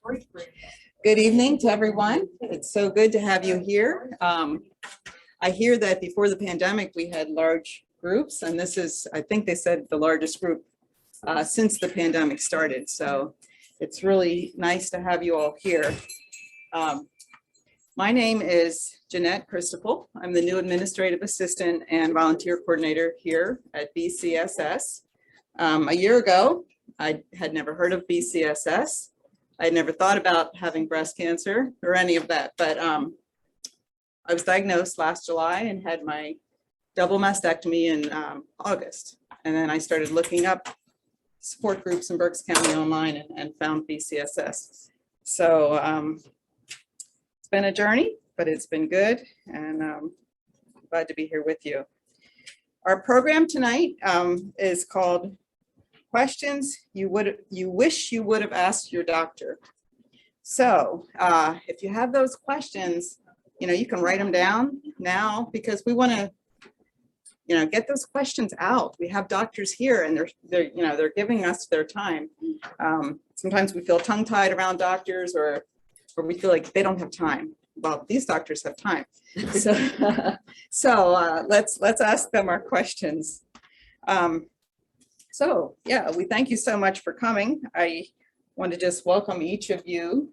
Good evening to everyone. It's so good to have you here. I hear that before the pandemic, we had large groups, and this is, I think they said, the largest group since the pandemic started. So it's really nice to have you all here. My name is Jeanette Christopher. I'm the new administrative assistant and volunteer coordinator here at BCSS. A year ago, I had never heard of BCSS. I had never thought about having breast cancer or any of that, but I was diagnosed last July and had my double mastectomy in August. And then I started looking up support groups in Berks County online and found BCSS. So it's been a journey, but it's been good, and glad to be here with you. Our program tonight is called Questions You Wish You Would Have Asked Your Doctor. So if you have those questions, you can write them down now, because we want to get those questions out. We have doctors here, and they're giving us their time. Sometimes we feel tongue-tied around doctors, or we feel like they don't have time. Well, these doctors have time. So let's ask them our questions. So yeah, we thank you so much for coming. I want to just welcome each of you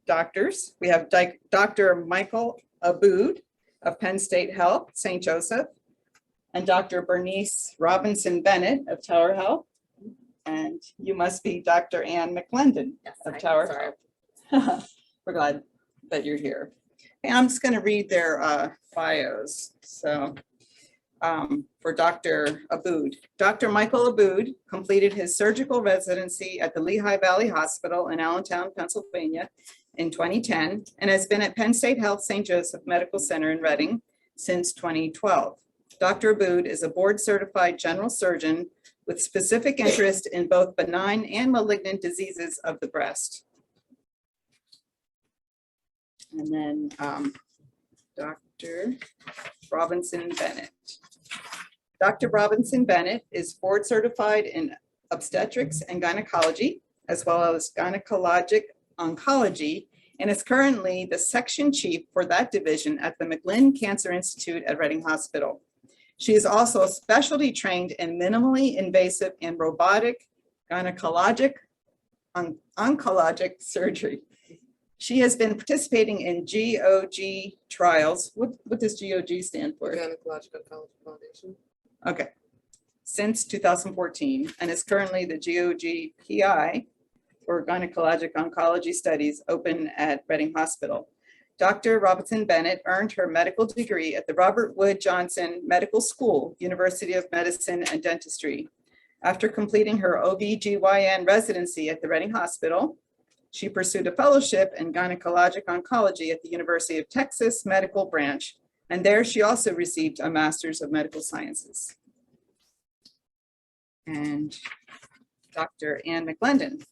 doctors. We have Dr. Michael Abboud of Penn State Health, St. Joseph, and Dr. Bernice Robinson-Bennett of Tower Health. And you must be Dr. Ann McLendon of Tower Health. We're glad that you're here. And I'm just going to read their bios. So for Dr. Abboud. Dr. Michael Abboud completed his surgical residency at the Lehigh Valley Hospital in Allentown, Pennsylvania in 2010, and has been at Penn State Health St. Joseph Medical Center in Reading since 2012. Dr. Abboud is a board-certified general surgeon with specific interest in both benign and malignant diseases of the breast. And then Dr. Robinson-Bennett. Dr. Robinson-Bennett is board certified in obstetrics and gynecology, as well as gynecologic oncology, and is currently the section chief for that division at the McLendon Cancer Institute at Reading Hospital. She is also specialty trained in minimally invasive and robotic gynecologic oncologic surgery. She has been participating in GOG trials. What does GOG stand for? Gynecologic Oncology Foundation. Okay, since 2014, and is currently the GOG PI for Gynecologic Oncology Studies open at Reading Hospital. Dr. Robinson-Bennett earned her medical degree at the Robert Wood Johnson Medical School, University of Medicine and Dentistry. After completing her OB/GYN residency at the Reading Hospital, she pursued a fellowship in gynecologic oncology at the University of Texas Medical Branch, and there she also received a Master's of Medical Sciences. And Dr. Ann McLendon.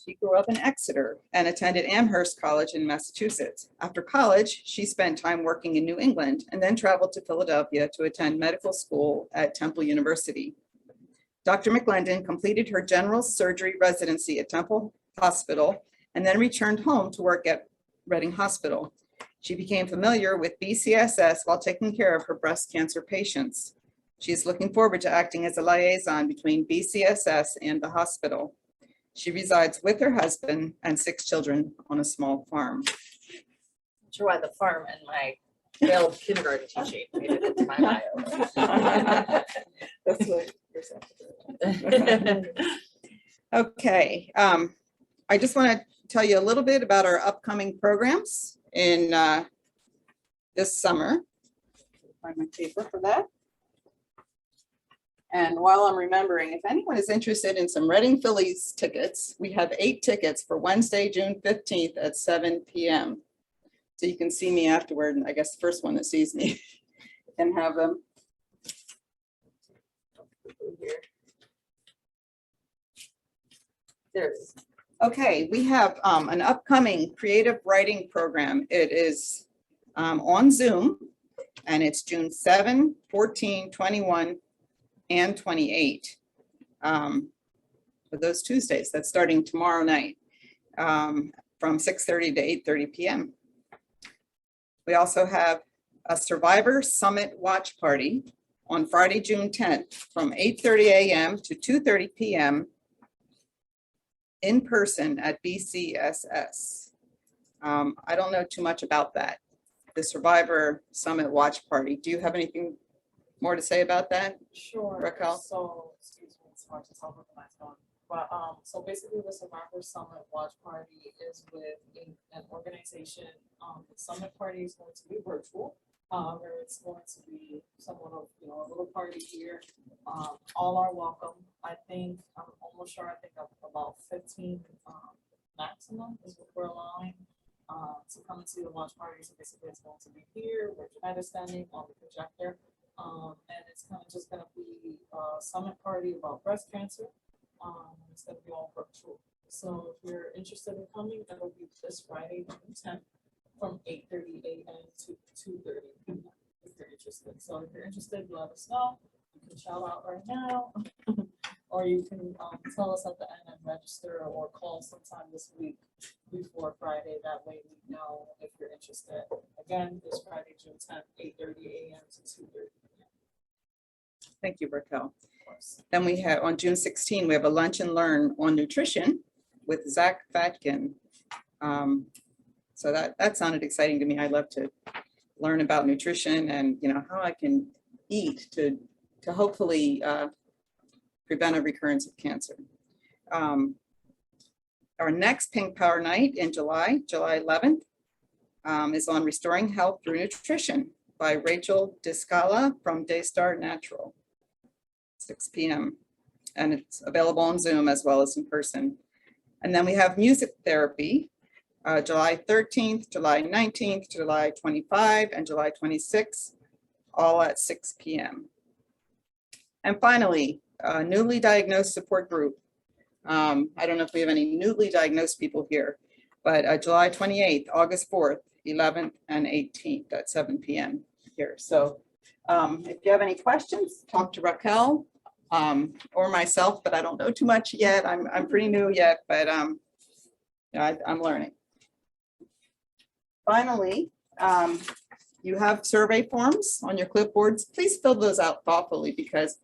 She grew up in Exeter and attended Amherst College in Massachusetts. After college, she spent time working in New England and then traveled to Philadelphia to attend medical school at Temple University. Dr. McLendon completed her general surgery residency at Temple Hospital and then returned home to work at Reading Hospital. She became familiar with BCSS while taking care of her breast cancer patients. She is looking forward to acting as a liaison between BCSS and the hospital. She resides with her husband and 6 children on a small farm. Not sure why the farm and my failed kindergarten teaching made it into my bio. That's what you're saying. Okay, I just want to tell you a little bit about our upcoming programs in this summer. Find my paper for that. And while I'm remembering, if anyone is interested in some Reading Phillies tickets, we have 8 tickets for Wednesday, June 15th at 7 p.m. So you can see me afterward, and I guess the first one that sees me can have them. There it is. Okay, we have an upcoming creative writing program. It is on Zoom, and it's June 7, 14, 21, and 28. for those Tuesdays. That's starting tomorrow night from 6:30 to 8:30 p.m. We also have a Survivor Summit Watch Party on Friday, June 10th from 8:30 a.m. to 2:30 p.m. in person at BCSS. I don't know too much about that, the Survivor Summit Watch Party. Do you have anything more to say about that? Sure. Raquel? So, excuse me, it's hard to tell with my phone. But so basically the Survivor Summit Watch Party is with an organization. The summit party is going to be virtual. Where it's going to be somewhat of, a little party here. All are welcome. I think, I'm almost sure, I think about 15 maximum is what we're allowing to come and see the watch party. So basically it's going to be here, where Jeanette is standing on the projector. And it's kind of just going to be a summit party about breast cancer. It's going to be all virtual. So if you're interested in coming, that'll be this Friday, June 10th. From 8:30 a.m. to 2:30 p.m. if you're interested. So if you're interested, let us know. You can shout out right now, or you can tell us at the end and register, or call sometime this week before Friday. That way we know if you're interested. Again, this Friday, June 10th, 8:30 a.m. to 2:30 p.m. Thank you, Raquel. Of course. Then we have on June 16, we have a lunch and learn on nutrition with Zach Fatkin. So that sounded exciting to me. I love to learn about nutrition and how I can eat to hopefully prevent a recurrence of cancer. Our next Pink Power Night in July 11th, is on Restoring Health Through Nutrition by Rachel Discala from Daystar Natural, 6 p.m. And it's available on Zoom as well as in person. And then we have music therapy. July 13th, July 19th, July 25, and July 26th, all at 6 p.m. And finally, newly diagnosed support group. I don't know if we have any newly diagnosed people here, but July 28th, August 4th, 11th, and 18th at 7 p.m. here. So if you have any questions, talk to Raquel or myself, but I don't know too much yet. I'm pretty new yet, but I'm learning. Finally, you have survey forms on your clipboards. Please fill those out thoughtfully, because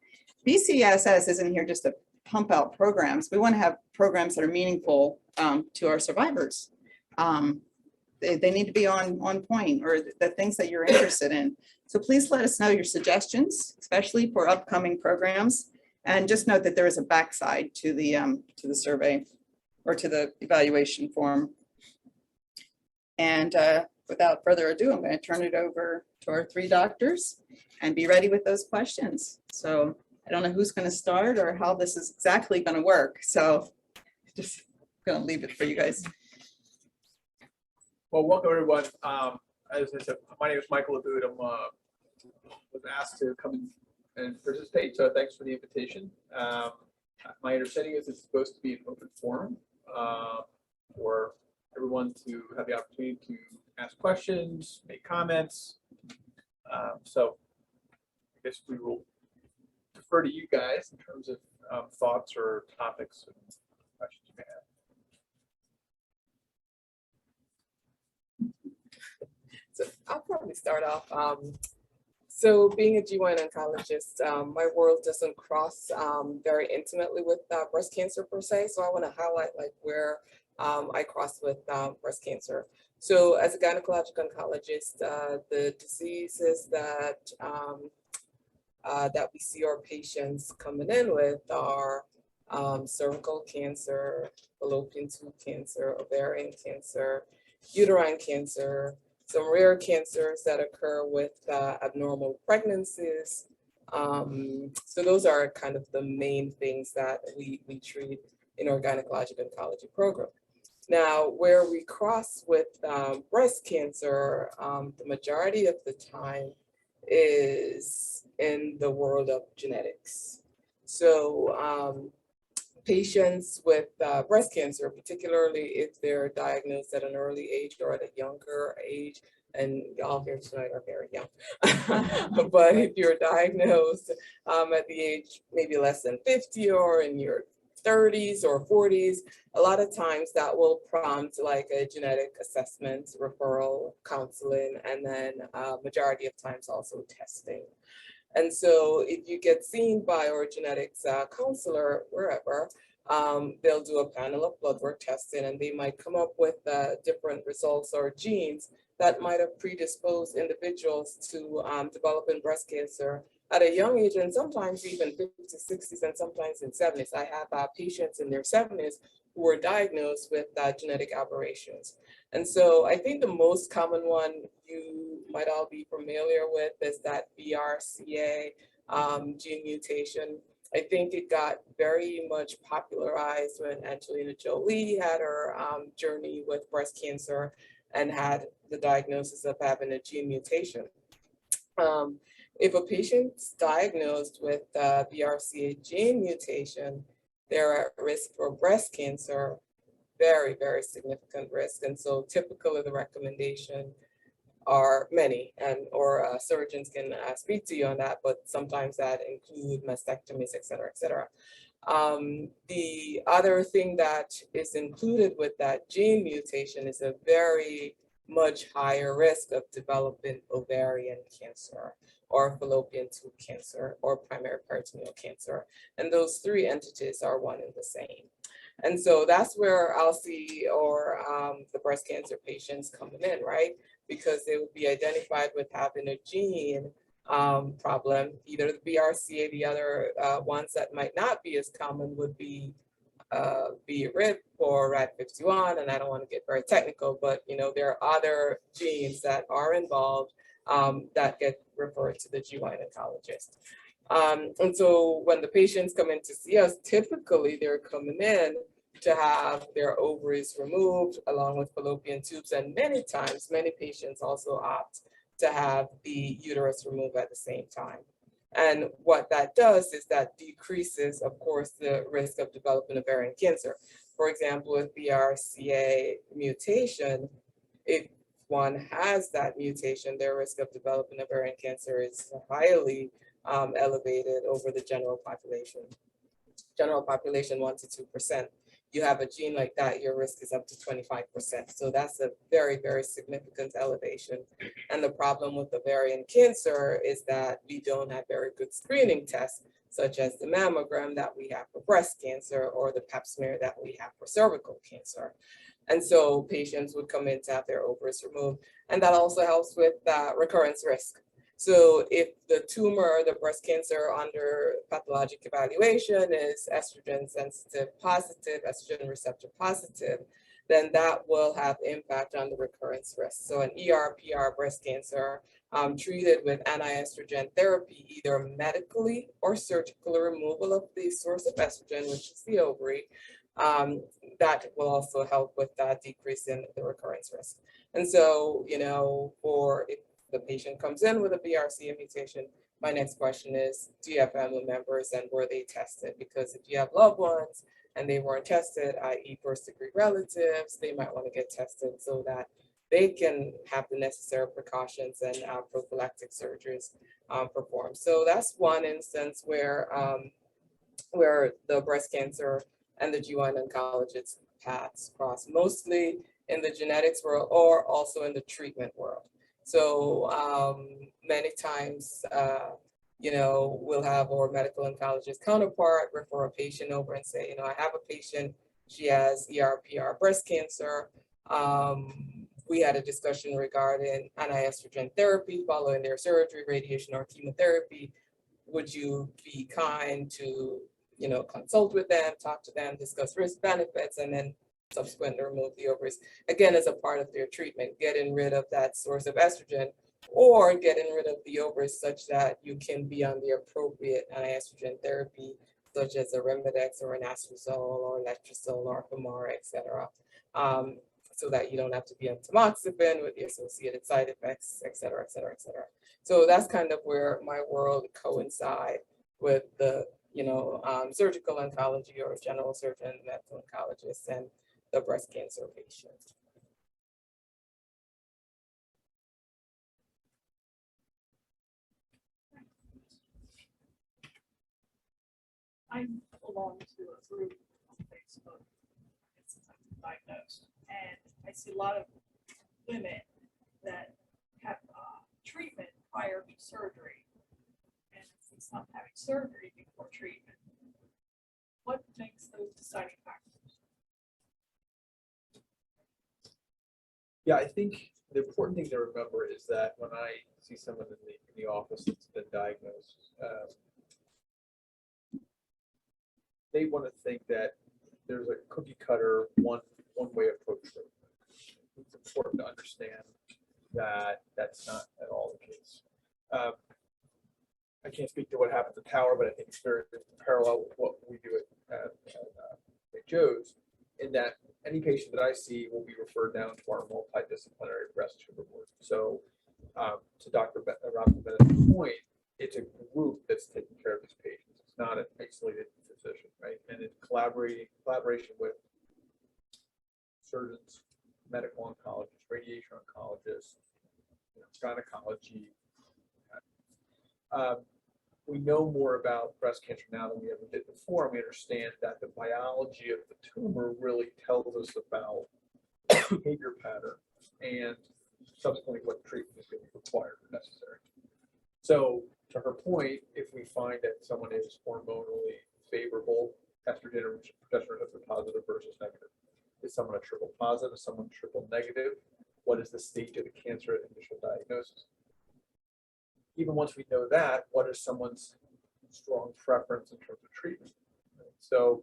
BCSS isn't here just to pump out programs. We want to have programs that are meaningful to our survivors. They need to be on point, or the things that you're interested in. So please let us know your suggestions, especially for upcoming programs. And just note that there is a backside to the survey or to the evaluation form. And without further ado, I'm going to turn it over to our three doctors and be ready with those questions. So I don't know who's going to start or how this is exactly going to work. So just going to leave it for you guys. Well, welcome everyone. As I said, my name is Michael Abboud. I was asked to come and participate, so thanks for the invitation. My understanding is it's supposed to be an open forum for everyone to have the opportunity to ask questions, make comments. So I guess we will defer to you guys in terms of thoughts or topics and questions you may have. So I'll probably start off. So being a GYN oncologist, my world doesn't cross very intimately with breast cancer per se. So I want to highlight like where I cross with breast cancer. So as a gynecologic oncologist, the diseases that that we see our patients coming in with are cervical cancer, fallopian tube cancer, ovarian cancer, uterine cancer, some rare cancers that occur with abnormal pregnancies. So those are kind of the main things that we treat in our gynecologic oncology program. Now, where we cross with breast cancer, the majority of the time is in the world of genetics. So patients with breast cancer, particularly if they're diagnosed at an early age or at a younger age, and y'all here tonight are very young, but if you're diagnosed at the age maybe less than 50 or in your 30s or 40s, a lot of times that will prompt like a genetic assessment, referral, counseling, and then majority of times also testing. And so if you get seen by our genetics counselor, wherever, they'll do a panel of blood work testing, and they might come up with different results or genes that might have predisposed individuals to developing breast cancer at a young age, and sometimes even 50s, 60s, and sometimes in 70s. I have patients in their 70s who were diagnosed with genetic aberrations. And so I think the most common one you might all be familiar with is that BRCA gene mutation. I think it got very much popularized when Angelina Jolie had her journey with breast cancer and had the diagnosis of having a gene mutation. If a patient's diagnosed with BRCA gene mutation, they're at risk for breast cancer, very, very significant risk. And so typically the recommendation are many, or surgeons can speak to you on that, but sometimes that include mastectomies, et cetera, et cetera. The other thing that is included with that gene mutation is a very much higher risk of developing ovarian cancer or fallopian tube cancer or primary peritoneal cancer. And those three entities are one and the same. And so that's where I'll see the breast cancer patients coming in, right? Because they will be identified with having a gene problem, either the BRCA, the other ones that might not be as common would be RIP or RAD51, and I don't want to get very technical, but there are other genes that are involved that get referred to the gynecologist. And so when the patients come in to see us, typically they're coming in to have their ovaries removed along with fallopian tubes, and many times, many patients also opt to have the uterus removed at the same time. And what that does is that decreases, of course, the risk of developing ovarian cancer. For example, with BRCA mutation, if one has that mutation, their risk of developing ovarian cancer is highly elevated over the general population. General population 1 to 2%. You have a gene like that, your risk is up to 25%. So that's a very, very significant elevation. And the problem with ovarian cancer is that we don't have very good screening tests, such as the mammogram that we have for breast cancer or the pap smear that we have for cervical cancer. And so patients would come in to have their ovaries removed. And that also helps with recurrence risk. So if the tumor, the breast cancer under pathologic evaluation is estrogen sensitive positive, estrogen receptor positive, then that will have impact on the recurrence risk. So an ER/PR breast cancer treated with anti-estrogen therapy, either medically or surgical removal of the source of estrogen, which is the ovary, that will also help with that decrease in the recurrence risk. And so, if the patient comes in with a BRCA mutation, my next question is, do you have family members and were they tested? Because if you have loved ones and they weren't tested, i.e. first degree relatives, they might want to get tested so that they can have the necessary precautions and prophylactic surgeries performed. So that's one instance where the breast cancer and the GYN oncologist paths cross, mostly in the genetics world or also in the treatment world. So many times, we'll have our medical oncologist counterpart refer a patient over and say, I have a patient, she has ER/PR breast cancer. We had a discussion regarding anti-estrogen therapy following their surgery, radiation or chemotherapy. Would you be kind to, consult with them, talk to them, discuss risk benefits, and then subsequently remove the ovaries, again, as a part of their treatment, getting rid of that source of estrogen or getting rid of the ovaries such that you can be on the appropriate anti-estrogen therapy, such as a Arimidex or an anastrozole or letrozole or Femara, et cetera, so that you don't have to be on tamoxifen with the associated side effects, et cetera, et cetera, et cetera. So that's kind of where my world coincides with the, surgical oncology or general surgeon, medical oncologist, and the breast cancer patient. I belong to a group years of since I've been diagnosed, and I see a lot of women that have treatment prior to surgery, and some having surgery before treatment. What makes those deciding factors? Yeah, I think the important thing to remember is that when I see someone in the office that's been diagnosed, they want to think that there's a cookie cutter one way approach to it. It's important to understand that that's not at all the case. I can't speak to what happens at Tower, but I think it's very parallel with what we do at St. Joe's, in that any patient that I see will be referred down to our multidisciplinary breast tumor board. So to Dr. Robinson-Bennett's point, it's a group that's taking care of these patients. It's not an isolated physician, right? And it's collaboration with surgeons, medical oncologists, radiation oncologists, gynecology. We know more about breast cancer now than we ever did before. And we understand that the biology of the tumor really tells us about behavior pattern and subsequently what treatment is going to be required or necessary. So to her point, if we find that someone is hormonally favorable, estrogen or progesterone receptor positive versus negative, is someone a triple positive, is someone triple negative? What is the stage of the cancer at initial diagnosis? Even once we know that, what is someone's strong preference in terms of treatment? So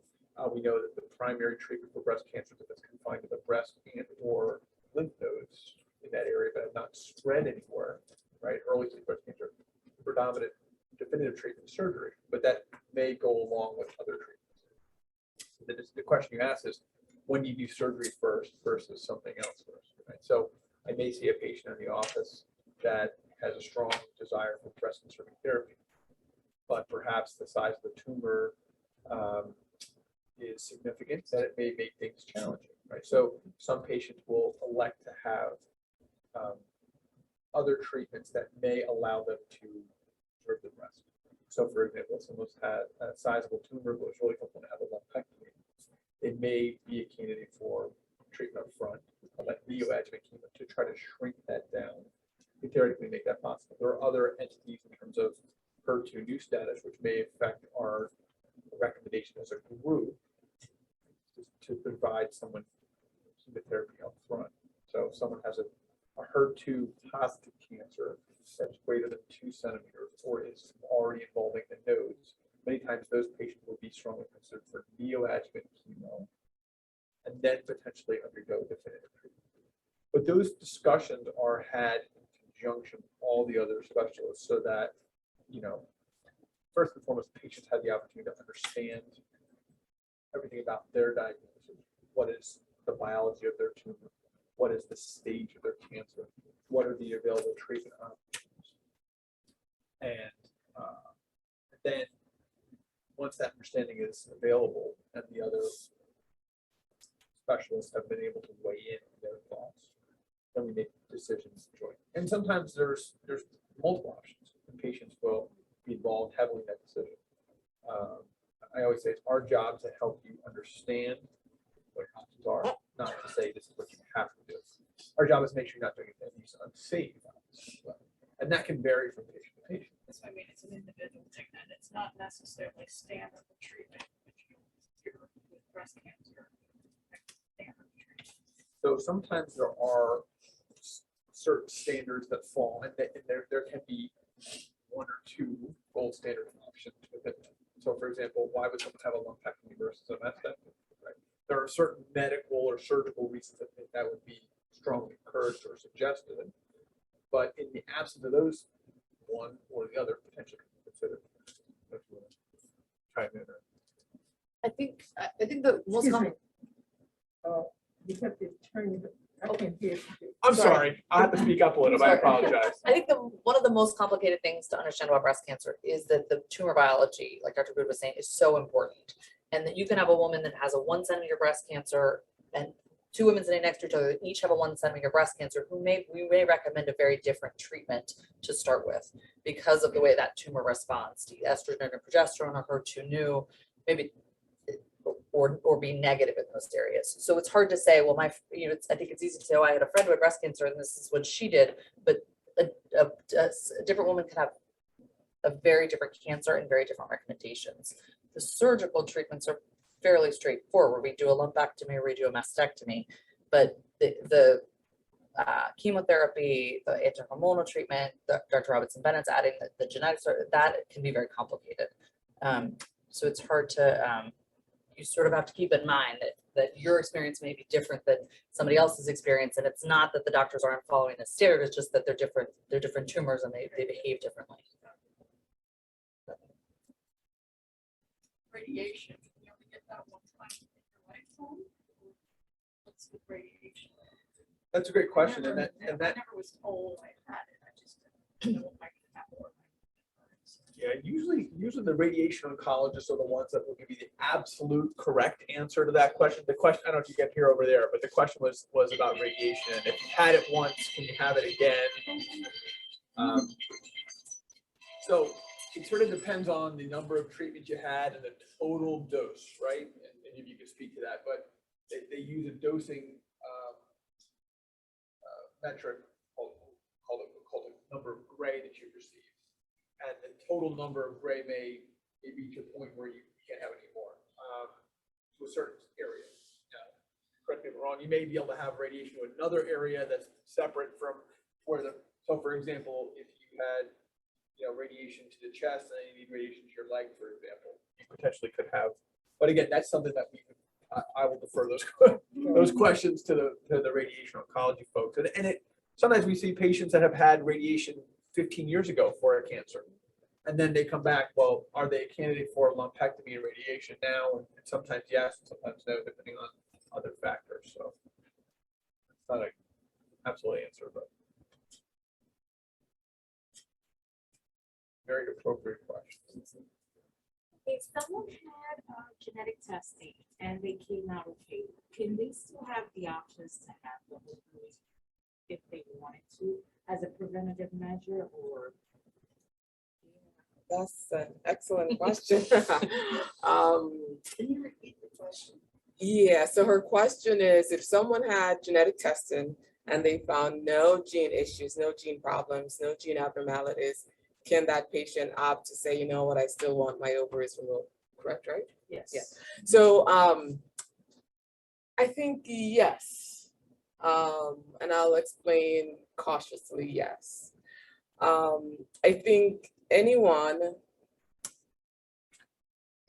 we know that the primary treatment for breast cancer, if it's confined to the breast and or lymph nodes in that area but have not spread anywhere, right? Early stage breast cancer, the predominant definitive treatment is surgery, but that may go along with other treatments. The question you ask is, when do you do surgery first versus something else first, right? So I may see a patient in the office that has a strong desire for breast-conserving therapy, but perhaps the size of the tumor is significant that it may make things challenging, right? So some patients will elect to have other treatments that may allow them to preserve the breast. So for example, if someone's had a sizable tumor but was really hoping to have a lumpectomy, it may be a candidate for treatment up front, like neoadjuvant chemo, to try to shrink that down. We theoretically make that possible. There are other entities in terms of HER2 new status, which may affect our recommendation as a group to provide someone chemotherapy up front. So if someone has a HER2 positive cancer that's greater than 2 centimeters or is already involving the nodes, many times those patients will be strongly considered for neoadjuvant chemo and then potentially undergo definitive treatment. But those discussions are had in conjunction with all the other specialists so that, first and foremost, patients have the opportunity to understand everything about their diagnosis. What is the biology of their tumor? What is the stage of their cancer? What are the available treatment options? And then once that understanding is available and the other specialists have been able to weigh in on their thoughts, then we make decisions jointly. And sometimes there's multiple options, and patients will be involved heavily in that decision. I always say it's our job to help you understand what your options are, not to say this is what you have to do. Our job is to make sure you're not doing anything unsafe. And that can vary from patient to patient. That's what I mean. It's an individual thing, and it's not necessarily standard treatment, which you hear with breast cancer. Standard treatment. So sometimes there are certain standards that fall, and there can be one or two gold standard options within them. So for example, why would someone have a lumpectomy versus a mastectomy, right? There are certain medical or surgical reasons that would be strongly encouraged or suggested, but in the absence of those, one or the other potentially considered. I think the most Excuse common. me. You kept it turning. I can't hear you. I'm sorry. I have to speak up a little. I apologize. I think one of the most complicated things to understand about breast cancer is that the tumor biology, like Dr. Abboud was saying, is so important. And that you can have a woman that has a 1 centimeter breast cancer and 2 women sitting next to each other that each have a 1 centimeter breast cancer we may recommend a very different treatment to start with because of the way that tumor responds to estrogen or progesterone or HER2 new. Maybe or be negative in those areas. So it's hard to say, well, I think it's easy to say, oh, I had a friend with breast cancer and this is what she did, but a different woman can have a very different cancer and very different recommendations. The surgical treatments are fairly straightforward. We do a lumpectomy or we do a mastectomy, but the chemotherapy, the anti-hormonal treatment, Dr. Robinson-Bennett's adding the genetics, that can be very complicated. So it's hard to, you sort of have to keep in mind that your experience may be different than somebody else's experience. And it's not that the doctors aren't following the standard, it's just that they're different tumors and they behave differently. Radiation, you only get that one time in your lifetime? What's with radiation? That's a great question, and I that, never was told I had it, I just didn't know if I could have it. yeah, usually the radiation oncologists are the ones that will give you the absolute correct answer to that question. The question, I don't know if you get here over there, but the question was about radiation. If you had it once, can you have it again? So it sort of depends on the number of treatments you had and the total dose, right? And if you can speak to that, but they use a dosing metric called the number of gray that you receive. And the total number of gray may reach a point where you can't have any more to a certain area. Correct me if I'm wrong, you may be able to have radiation to another area that's separate from where so for example, if you had radiation to the chest and then you need radiation to your leg, for example, you potentially could have, but again, that's something that I will defer those questions to the radiation oncology folks. And sometimes we see patients that have had radiation 15 years ago for a cancer, and then they come back. Well, are they a candidate for lumpectomy and radiation now? And sometimes yes, and sometimes no, depending on other factors. So it's not an absolute answer, but very appropriate question. If someone had genetic testing and they came out okay, can they still have the options to have the ovary if they wanted to as a preventative measure, or? That's an excellent question. Can you repeat the question? Yeah, so her question is, if someone had genetic testing and they found no gene issues, no gene problems, no gene abnormalities, can that patient opt to say, you know what, I still want my ovaries removed? Correct, right? Yes. Yeah. So I think yes. And I'll explain cautiously yes. I think anyone,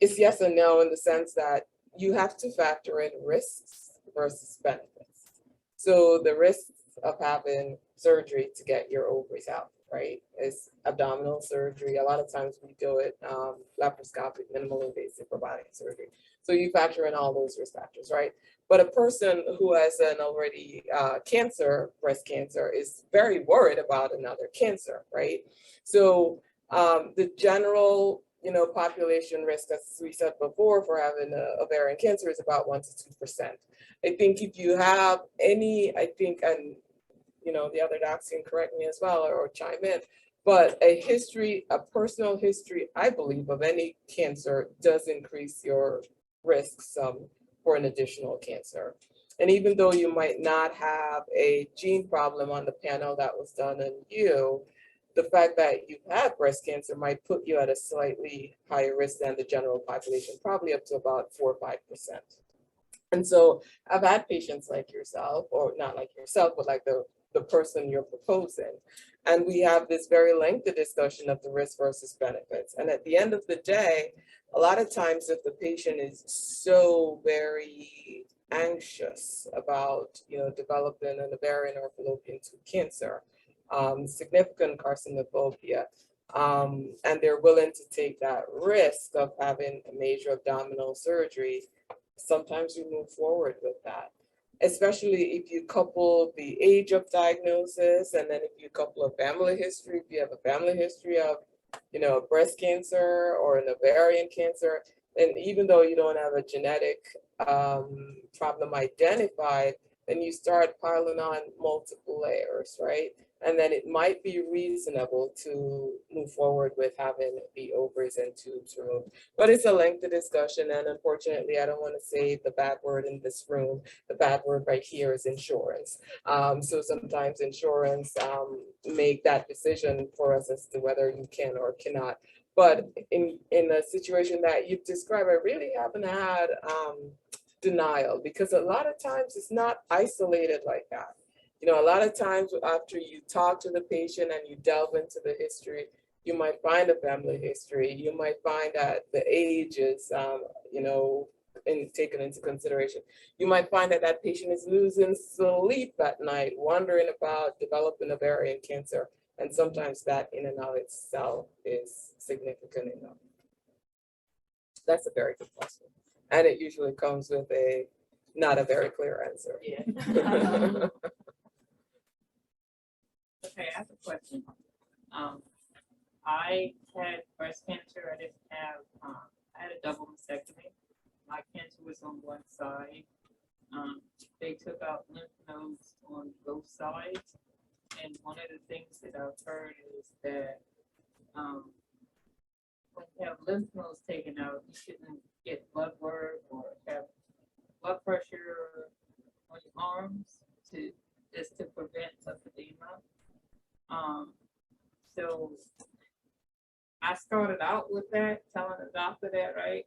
it's yes and no in the sense that you have to factor in risks versus benefits. So the risks of having surgery to get your ovaries out, right, is abdominal surgery. A lot of times we do it laparoscopic, minimal invasive robotic surgery. So you factor in all those risk factors, right? But a person who has an already cancer, breast cancer, is very worried about another cancer, right? So the general, population risk, as we said before, for having ovarian cancer is about 1 to 2%. I think if you have any, and the other docs can correct me as well or chime in, but a personal history, I believe, of any cancer does increase your risks for an additional cancer. And even though you might not have a gene problem on the panel that was done on you, the fact that you have breast cancer might put you at a slightly higher risk than the general population, probably up to about 4 or 5%. And so I've had patients like yourself, or not like yourself, but like the person you're proposing. And we have this very lengthy discussion of the risk versus benefits. And at the end of the day, a lot of times if the patient is so very anxious about, developing an ovarian or fallopian tube cancer, significant carcinophobia, and they're willing to take that risk of having a major abdominal surgery, sometimes we move forward with that. Especially if you couple the age of diagnosis, and then if you couple a family history, if you have a family history of, breast cancer or an ovarian cancer, and even though you don't have a genetic problem identified, then you start piling on multiple layers, right? And then it might be reasonable to move forward with having the ovaries and tubes removed. But it's a lengthy discussion, and unfortunately, I don't want to say the bad word in this room. The bad word right here is insurance. So sometimes insurance make that decision for us as to whether you can or cannot. But in a situation that you've described, I really haven't had denial, because a lot of times it's not isolated like that. You know, a lot of times after you talk to the patient and you delve into the history, you might find a family history. You might find that the age is, you know, taken into consideration. You might find that that patient is losing sleep at night, wondering about developing ovarian cancer. And sometimes that in and of itself is significant enough. That's a very good question. And it usually comes with a not a very clear answer. Yeah. Okay, I have a question. I had breast cancer. I didn't have, I had a double mastectomy. My cancer was on one side. They took out lymph nodes on both sides. And one of the things that I've heard is that when you have lymph nodes taken out, you shouldn't get blood work or have blood pressure on your arms just to prevent lymphedema. So I started out with that, telling the doctor that, right?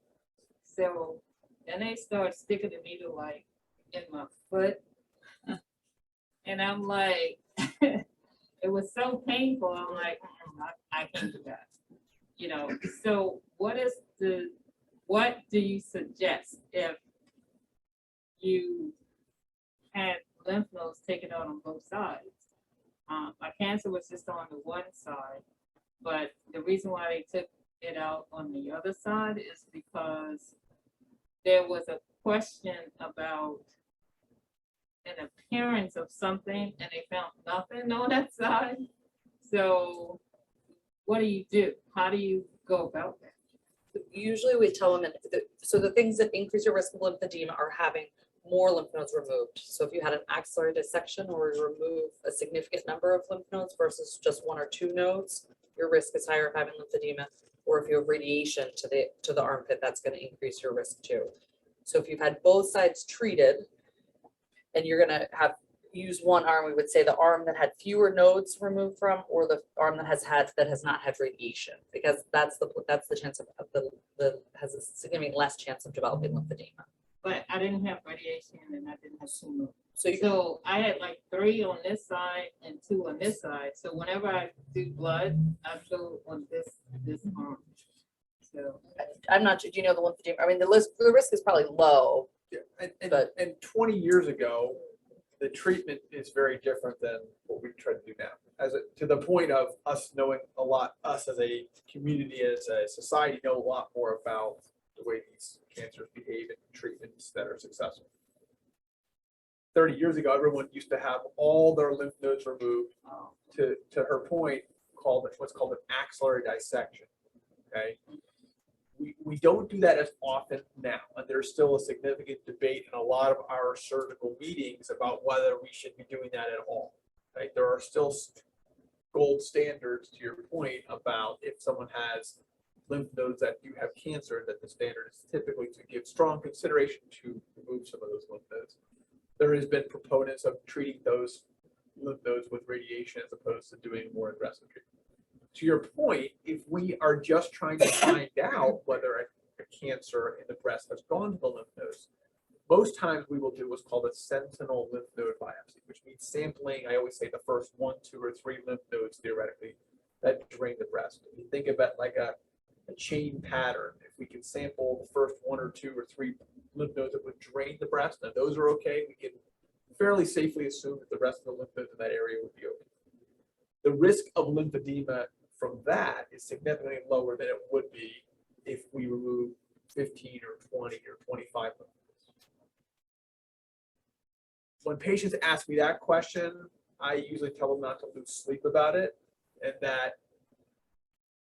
So then they started sticking the needle like in my foot. And I'm like, it was so painful. I'm like, I can't do that. You know, so what do you suggest if you had lymph nodes taken out on both sides? My cancer was just on the one side, but the reason why they took it out on the other side is because there was a question about an appearance of something and they found nothing on that side. So what do? How do you go about that? Usually we tell them, so the things that increase your risk of lymphedema are having more lymph nodes removed. So if you had an axillary dissection or you remove a significant number of lymph nodes versus just 1 or 2 nodes, your risk is higher of having lymphedema. Or if you have radiation to the armpit, that's going to increase your risk too. So if you've had both sides treated and you're going to use one arm, we would say the arm that had fewer nodes removed from, or the arm that has not had radiation, because that's the chance of has a significantly less chance of developing lymphedema. But I didn't have radiation and I didn't have tumor. So So I had like 3 on this side and 2 on this side. So whenever I do blood, I go on this arm. So I'm not sure, do you know the lymphedema? I mean, the risk is probably low. Yeah, But- and 20 years ago, the treatment is very different than what we try to do now. To the point of us knowing a lot, us as a community, as a society, know a lot more about the way these cancers behave and treatments that are successful. 30 years ago, everyone used to have all their lymph nodes removed. To her point, what's called an axillary dissection. Okay. We don't do that as often now, and there's still a significant debate in a lot of our surgical meetings about whether we should be doing that at all. Right? There are still gold standards, to your point, about if someone has lymph nodes that do have cancer, that the standard is typically to give strong consideration to remove some of those lymph nodes. There has been proponents of treating those lymph nodes with radiation as opposed to doing more aggressive treatment. To your point, if we are just trying to find out whether a cancer in the breast has gone to the lymph nodes, most times we will do what's called a sentinel lymph node biopsy, which means sampling, I always say, the first 1, 2, or 3 lymph nodes theoretically that drain the breast. If you think of it like a chain pattern, if we can sample the first 1 or 2 or 3 lymph nodes that would drain the breast, and those are okay, we can fairly safely assume that the rest of the lymph nodes in that area would be okay. The risk of lymphedema from that is significantly lower than it would be if we remove 15 or 20 or 25 lymph nodes. When patients ask me that question, I usually tell them not to lose sleep about it, and that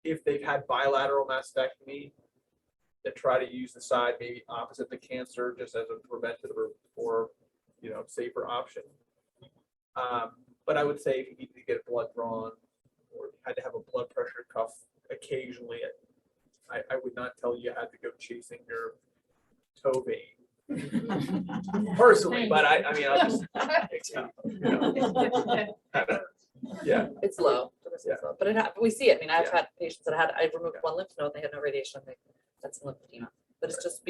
if they've had bilateral mastectomy, then try to use the side maybe opposite the cancer just as a preventative or safer option. But I would say if you need to get blood drawn or had to have a blood pressure cuff occasionally, I would not tell you had to go chasing your toe vein personally, but I mean, I'll just, you know, yeah. It's low, the risk is Yeah. low, but we see it. I mean, I've Yeah. had patients that I removed one lymph node, they had no radiation, they had some lymphedema. But it's just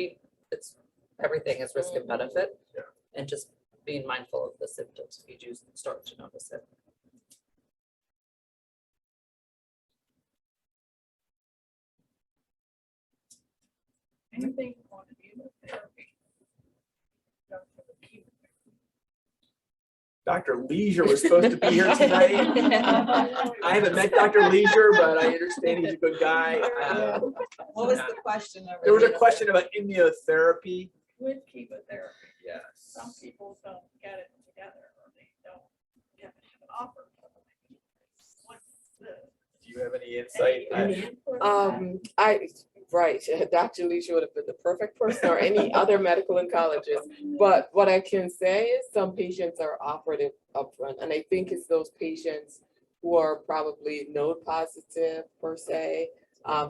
it's, everything is risk and benefit. Yeah. And just being mindful of the symptoms if you do start to notice it. Anything on immunotherapy? Dr. Leisure was supposed to be here tonight. I haven't met Dr. Leisure, but I understand he's a good guy. What was the question? over There was a there? question about immunotherapy. With chemotherapy, Yes. some people don't get it together or they don't have an offer. What's the? Do you have any insight? any input on that? Right, Dr. Leisha would have been the perfect person or any other medical oncologist. But what I can say is some patients are offered it upfront, and I think it's those patients who are probably node positive per se.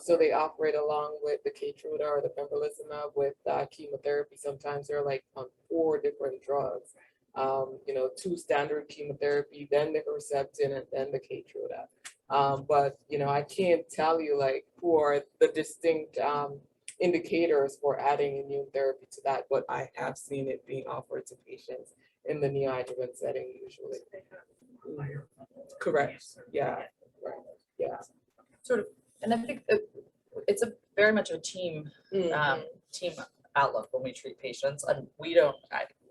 So they offer it along with the Keytruda or the pembrolizumab with chemotherapy. Sometimes they're like on 4 different drugs. 2 standard chemotherapy, then the Herceptin, and then the Keytruda. But I can't tell you like who are the distinct indicators for adding immune therapy to that, but I have seen it being offered to patients in the neoadjuvant setting usually. Correct. Yeah. Right. Yeah. Sort of, and I think that it's a very much of a team team outlook when we treat patients, and we don't.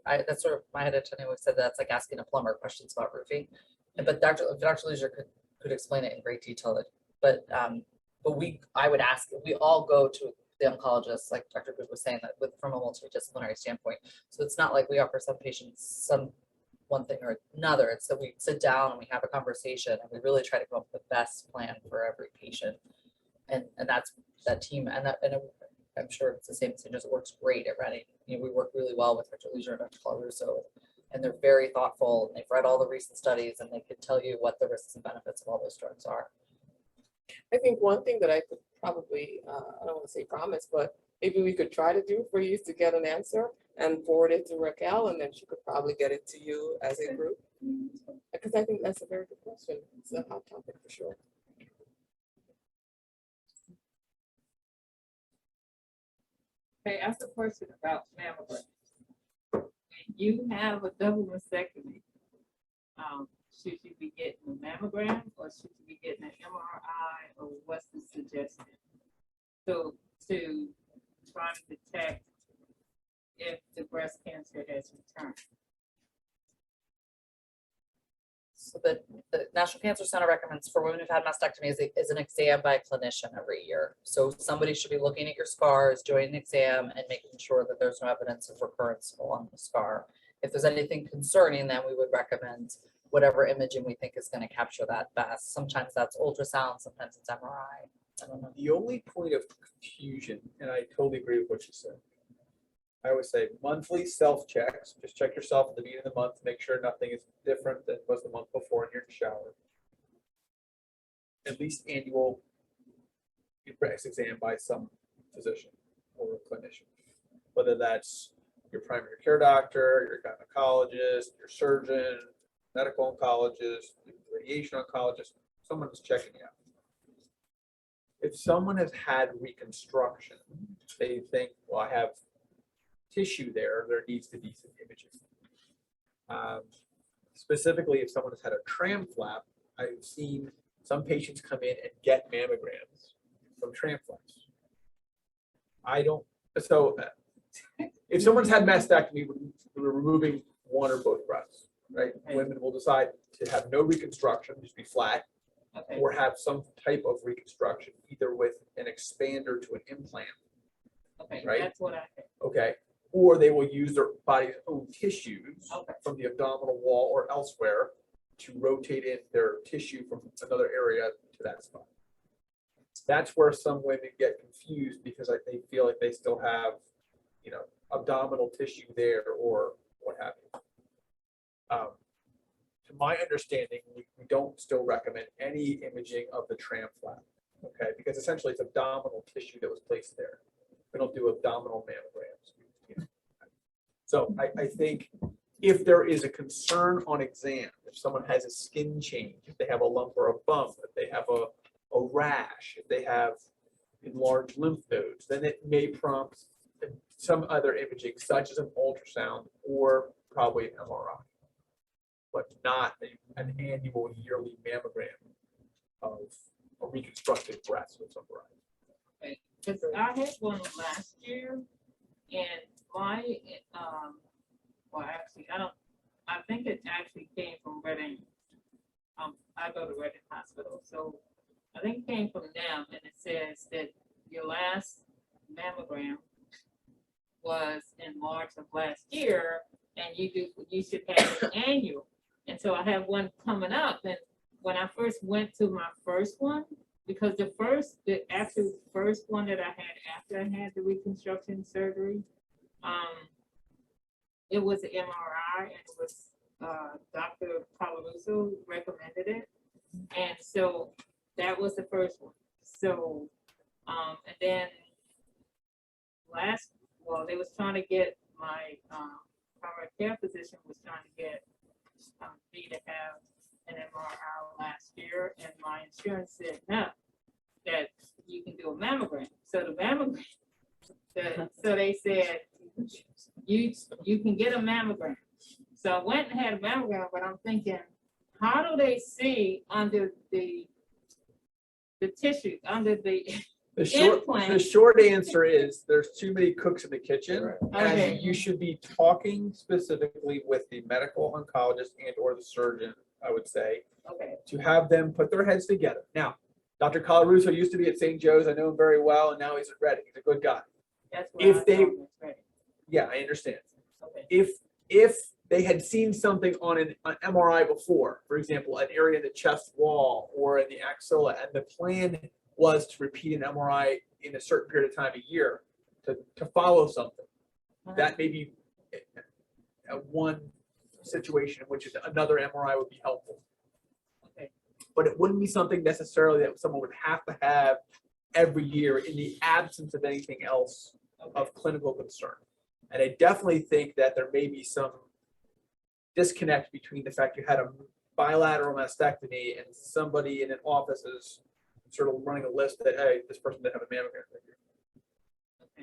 That's sort of my head attorney always said that's like asking a plumber questions about roofing, but Dr. Leisure could explain it in great detail. But I would ask, we all go to the oncologist, like Dr. Good was saying, that from a multidisciplinary standpoint. So it's not like we offer some patients one thing or another. It's that we sit down and we have a conversation and we really try to come up with the best plan for every patient. And that's that team, and I'm sure it's the same. It just works great at Reading. We work really well with Dr. Leisure and Dr. Colarusso, and they're very thoughtful. And they've read all the recent studies, and they could tell you what the risks and benefits of all those drugs are. I think one thing that I could probably, I don't want to say promise, but maybe we could try to do for you is to get an answer and forward it to Raquel, and then she could probably get it to you as a group. Because I think that's a very good question. It's a hot topic for sure. Hey, ask a question about mammograms. When you have a double mastectomy, should you be getting a mammogram or should you be getting an MRI, or what's the suggestion? So to try to detect if the breast cancer has returned. So the National Cancer Center recommends for women who've had mastectomy is an exam by a clinician every year. So somebody should be looking at your scars, doing an exam, and making sure that there's no evidence of recurrence along the scar. If there's anything concerning, then we would recommend whatever imaging we think is going to capture that best. Sometimes that's ultrasound, sometimes it's MRI. I don't know. The only point of confusion, and I totally agree with what you said, I always say monthly self-checks. Just check yourself at the beginning of the month to make sure nothing is different than was the month before and you're in the shower. At least annual breast exam by some physician or clinician, whether that's your primary care doctor, your gynecologist, your surgeon, medical oncologist, radiation oncologist, someone is checking you out. If someone has had reconstruction, they think, well, I have tissue there needs to be some imaging. Specifically, if someone has had a tram flap, I've seen some patients come in and get mammograms from tram flaps. If someone's had mastectomy, we're removing one or both breasts, right? Women will decide to have no reconstruction, just be flat, Okay. or have some type of reconstruction, either with an expander to an implant, Okay, right? that's what I had. okay? Or they will use their body's own tissues Okay. from the abdominal wall or elsewhere to rotate in their tissue from another area to that spot. That's where some women get confused because they feel like they still have, abdominal tissue there or what have you. To my understanding, we don't still recommend any imaging of the tram flap, okay? Because essentially it's abdominal tissue that was placed there. We don't do abdominal mammograms. So I think if there is a concern on exam, if someone has a skin change, if they have a lump or a bump, if they have a rash, if they have enlarged lymph nodes, then it may prompt some other imaging, such as an ultrasound or probably an MRI, but not an annual yearly mammogram of a reconstructed breast of some variety. Because I had one last year, and my, well, actually, I think it actually came from Reading. I go to Reading Hospital, so I think it came from them, and it says that your last mammogram was in March of last year, and you should have an annual. And so I have one coming up, and when I first went to my first one, because the actual first one that I had after I had the reconstruction surgery, it was an MRI, and it was Dr. Colarusso recommended it. And so that was the first one. So, and then they was trying to get my primary care physician was trying to get me to have an MRI last year, and my insurance said no, that you can do a mammogram. So the mammogram, so they said you can get a mammogram. So I went and had a mammogram, but I'm thinking, how do they see under the tissue, under the The implant? short answer is there's too many cooks in the kitchen, Okay. and you should be talking specifically with the medical oncologist and or the surgeon, I would say, Okay, to have them put their heads together. Now, Dr. Colarusso used to be at St. Joe's. I know him very well, and now he's at Reading. He's a good guy. that's what If I they- thought was ready. Yeah, I understand. Okay, If they had seen something on an MRI before, for example, an area in the chest wall or in the axilla, and the plan was to repeat an MRI in a certain period of time a year to follow something, that may be one situation in which another MRI would be helpful. okay, But it wouldn't be something necessarily that someone would have to have every year in the absence of anything else of clinical concern. And I definitely think that there may be some disconnect between the fact you had a bilateral mastectomy and somebody in an office is sort of running a list that, hey, this person didn't have a mammogram.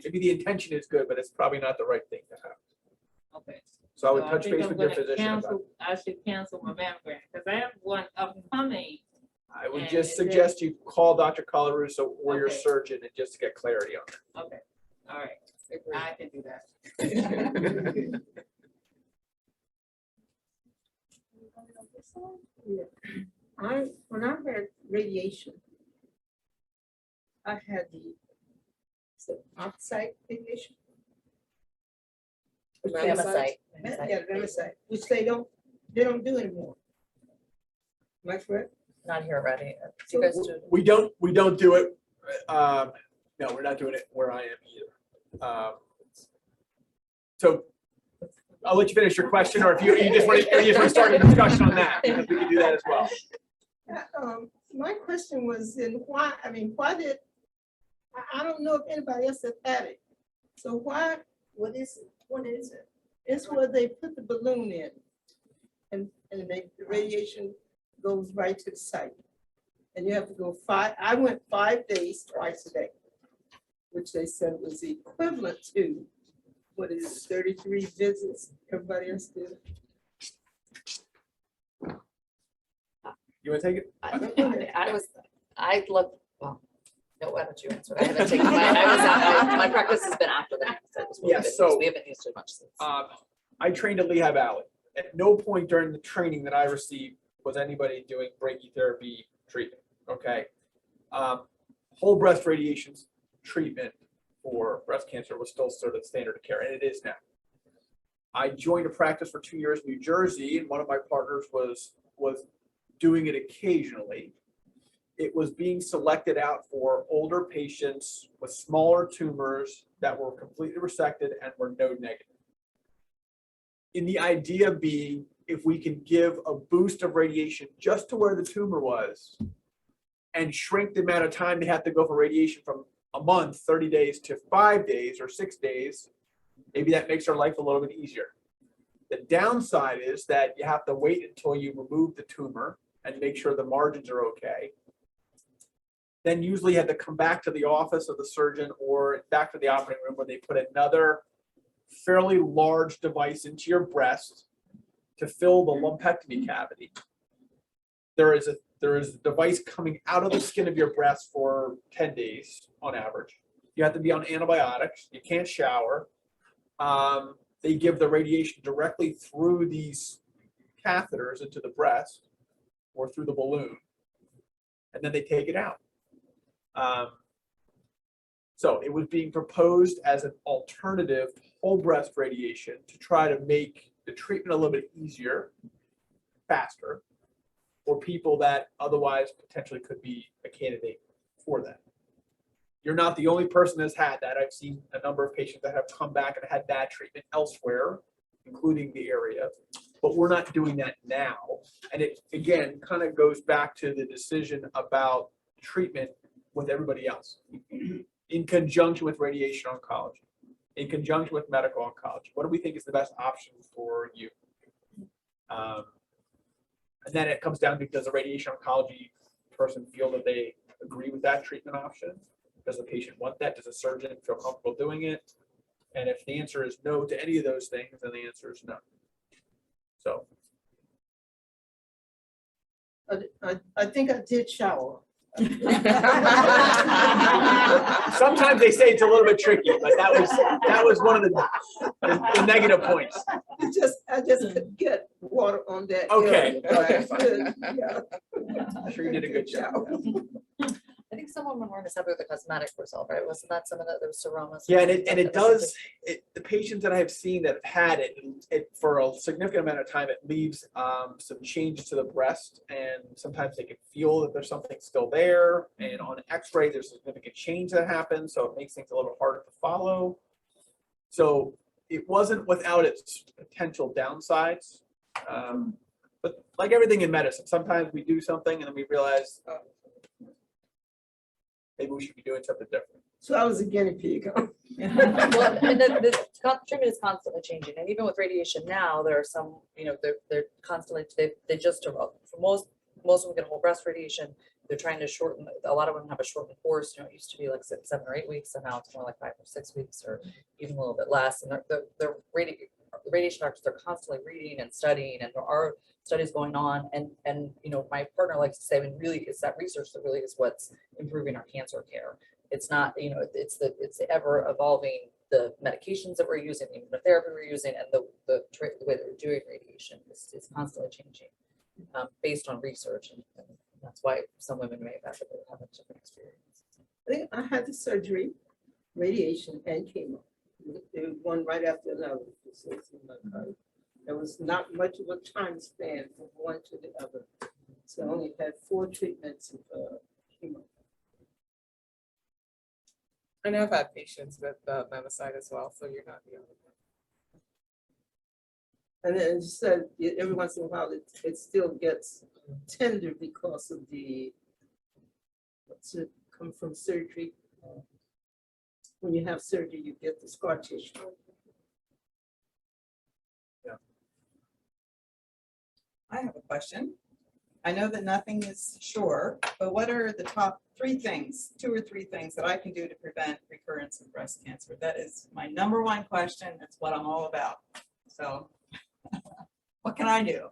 Maybe the intention is good, but it's probably not the right thing to have. okay. So I would So touch think base I'm with your gonna physician about it. I should cancel my mammogram, because I have one upcoming. I would And just is it- suggest you call Dr. Colarusso or your Okay. surgeon and just to get clarity on Okay, all right, Agreed. I can do that. it. When I had radiation, I had the off-site radiation. Mammocyte. Yeah, Remicade, which they don't do anymore. Am I correct? Not here already. Do you guys do? We don't do it. No, we're not doing it where I am either. So I'll let you finish your question, or if you just want to start a discussion on that, because we can do that as well. My question was why did, I don't know if anybody else has had it. So why, what is it? It's where they put the balloon in and the radiation goes right to the site. And you have to go I went 5 days, twice a day, which they said was equivalent to, what is 33 visits, everybody else did. You want to take it? I looked, well, no, why don't you answer? I haven't taken my practice has been after that. Yes, so- We haven't used it much since. I trained at Lehigh Valley. At no point during the training that I received was anybody doing brachytherapy treatment, okay? Whole breast radiation treatment for breast cancer was still sort of standard of care, and it is now. I joined a practice for 2 years in New Jersey, and one of my partners was doing it occasionally. It was being selected out for older patients with smaller tumors that were completely resected and were node negative. In the idea being if we can give a boost of radiation just to where the tumor was and shrink the amount of time they have to go for radiation from a month, 30 days to 5 days or 6 days, maybe that makes our life a little bit easier. The downside is that you have to wait until you remove the tumor and make sure the margins are okay. Then usually you have to come back to the office of the surgeon or back to the operating room where they put another fairly large device into your breast to fill the lumpectomy cavity. There is a device coming out of the skin of your breast for 10 days on average. You have to be on antibiotics. You can't shower. They give the radiation directly through these catheters into the breast or through the balloon, and then they take it out. So it was being proposed as an alternative to whole breast radiation to try to make the treatment a little bit easier, faster, for people that otherwise potentially could be a candidate for that. You're not the only person that's had that. I've seen a number of patients that have come back and had that treatment elsewhere, including the area, but we're not doing that now. And it, again, kind of goes back to the decision about treatment with everybody else in conjunction with radiation oncology, in conjunction with medical oncology. What do we think is the best option for you? And then it comes down to, does a radiation oncology person feel that they agree with that treatment option? Does the patient want that? Does a surgeon feel comfortable doing it? And if the answer is no to any of those things, then the answer is no. So. I think I did shower. Sometimes they say it's a little bit tricky, but that was one of the negative points. I just couldn't get water on that. Okay, area. okay. Yeah. I'm sure you did a good job. I think some women weren't accepted with the cosmetic result, right? Wasn't that some of the, there was seromas? Yeah, and it does, the patients that I have seen that have had it for a significant amount of time, it leaves some changes to the breast, and sometimes they can feel that there's something still there, and on x-ray, there's significant change that happens, so it makes things a little harder to follow. So it wasn't without its potential downsides, but like everything in medicine, sometimes we do something and then we realize, maybe we should be doing something different. So I was a guinea pig. Well, and the treatment is constantly changing, and even with radiation now, there are some, you know, they're constantly, they just, for most of them get whole breast radiation. They're trying to shorten, a lot of women have a shortened course, you know, it used to be like 7 or 8 weeks, and now it's more like 5 or 6 weeks, or even a little bit less. And the radiation doctors, they're constantly reading and studying, and there are studies going on, and you know, my partner likes to say, I mean, really, it's that research that really is what's improving our cancer care. It's not, you know, it's the ever evolving, the medications that we're using, the immunotherapy we're using, and the way that we're doing radiation is constantly changing based on research, and that's why some women may have a different experience. I think I had the surgery, radiation, and chemo. One right after another. There was not much of a time span from one to the other. So I only had 4 treatments of chemo. And I've had patients with memicide as well, so you're not the only one. And then it said every once in a while it still gets tender because of the what's it come from surgery. When you have surgery, you get the scar tissue. I have a question. I know that nothing is sure, but what are the top 3 things, 2 or 3 things that I can do to prevent recurrence of breast cancer? That is my #1 question. That's what I'm all about. So what can I do?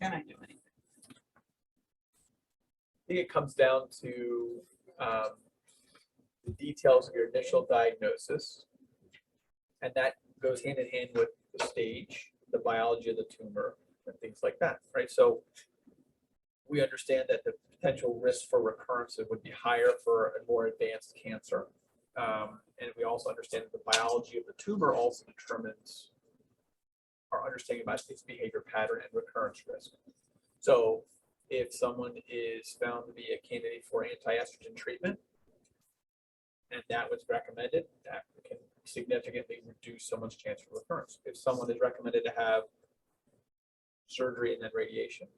Can I do anything? I think it comes down to the details of your initial diagnosis, and that goes hand in hand with the stage, the biology of the tumor, and things like that, right? So we understand that the potential risk for recurrence would be higher for a more advanced cancer, and we also understand that the biology of the tumor also determines our understanding about its behavior pattern and recurrence risk. So if someone is found to be a candidate for anti-estrogen treatment, and that was recommended, that can significantly reduce someone's chance for recurrence. If someone is recommended to have surgery and then radiation,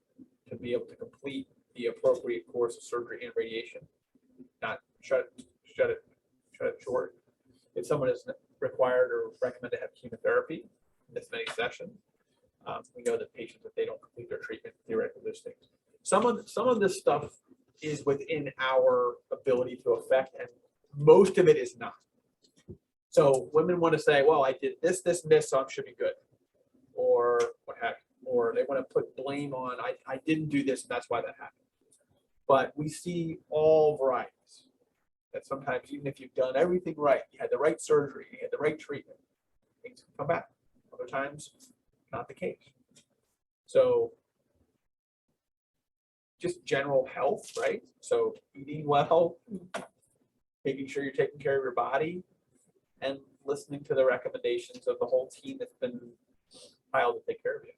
to be able to complete the appropriate course of surgery and radiation, not shut it short. If someone is required or recommended to have chemotherapy, this many sessions, we know that patients, if they don't complete their treatment, theoretically lose things. Some of this stuff is within our ability to affect, and most of it is not. So women want to say, well, I did this, and this, so I should be good. Or what have you. Or they want to put blame on, I didn't do this, and that's why that happened. But we see all varieties. That sometimes, even if you've done everything right, you had the right surgery, you had the right treatment, things can come back. Other times, not the case. So just general health, right? So eating well, making sure you're taking care of your body, and listening to the recommendations of the whole team that's been piled to take care of you.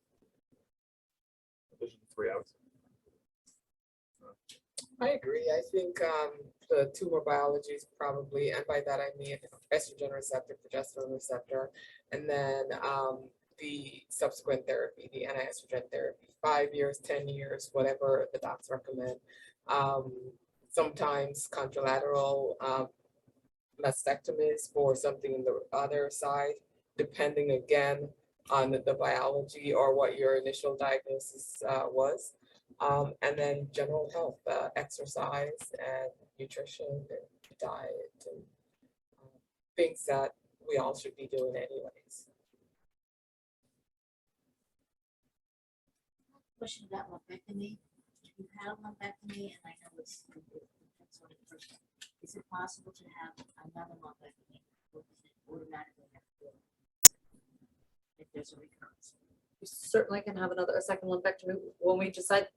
Those are the 3 hours. I agree. I think the tumor biology is probably, and by that I mean estrogen receptor, progesterone receptor, and then the subsequent therapy, the anti-estrogen therapy, 5 years, 10 years, whatever the docs recommend. Sometimes contralateral mastectomies for something in the other side, depending again on the biology or what your initial diagnosis was. And then general health, exercise and nutrition and diet and things that we all should be doing anyways. Question about lumpectomy. If you have lumpectomy, and I know it's sort of personal, is it possible to have another lumpectomy? Or does it automatically have to do it if there's a recurrence? You certainly can have a second lumpectomy. When we decide,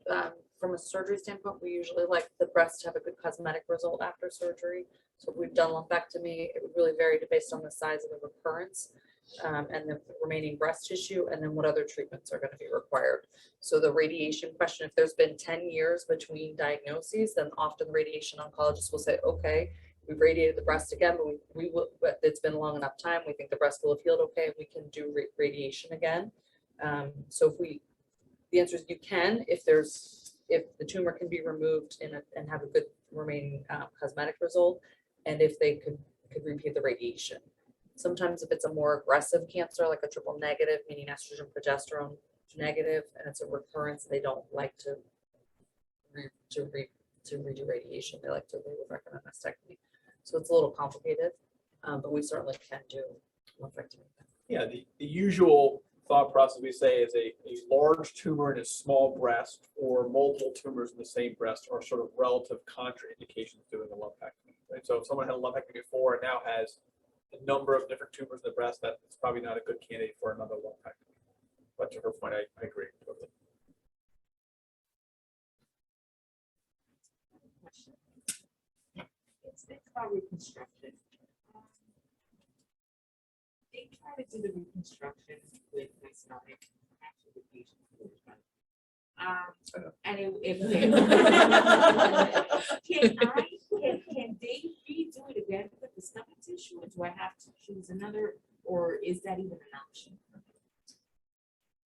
from a surgery standpoint, we usually like the breast to have a good cosmetic result after surgery. So if we've done lumpectomy, it would really vary based on the size of the recurrence and the remaining breast tissue, and then what other treatments are going to be required. So the radiation question, if there's been 10 years between diagnoses, then often the radiation oncologist will say, okay, we've radiated the breast again, but it's been a long enough time. We think the breast will have healed okay. We can do radiation again. So the answer is you can, if the tumor can be removed and have a good remaining cosmetic result, and if they could repeat the radiation. Sometimes if it's a more aggressive cancer, like a triple negative, meaning estrogen, progesterone negative, and it's a recurrence, they don't like to redo radiation. They like to recommend mastectomy. So it's a little complicated, but we certainly can do lumpectomy. Yeah, the usual thought process we say is a large tumor in a small breast or multiple tumors in the same breast are sort of relative contraindications doing a lumpectomy. Right? So if someone had a lumpectomy before and now has a number of different tumors in the breast, that's probably not a good candidate for another lumpectomy. But to her point, I agree totally. Question. It's about reconstruction. They try to do the reconstruction with my stomach, actually the patient. And if can they redo it again with the stomach tissue, or do I have to choose another, or is that even an option?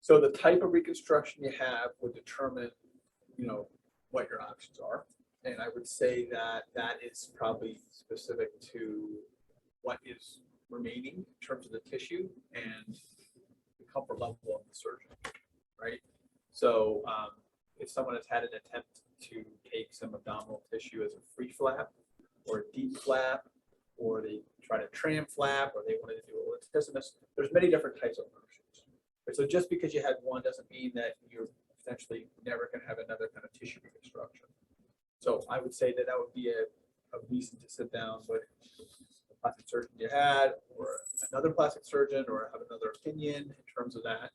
So the type of reconstruction you have would determine, what your options are. And I would say that is probably specific to what is remaining in terms of the tissue and the comfort level of the surgeon, right? So if someone has had an attempt to take some abdominal tissue as a free flap or a deep flap, or they try to tram flap, or they wanted to do a lentissimus, there's many different types of versions. So just because you had one doesn't mean that you're potentially never going to have another kind of tissue reconstruction. So I would say that would be a reason to sit down with the plastic surgeon you had, or another plastic surgeon, or have another opinion in terms of that.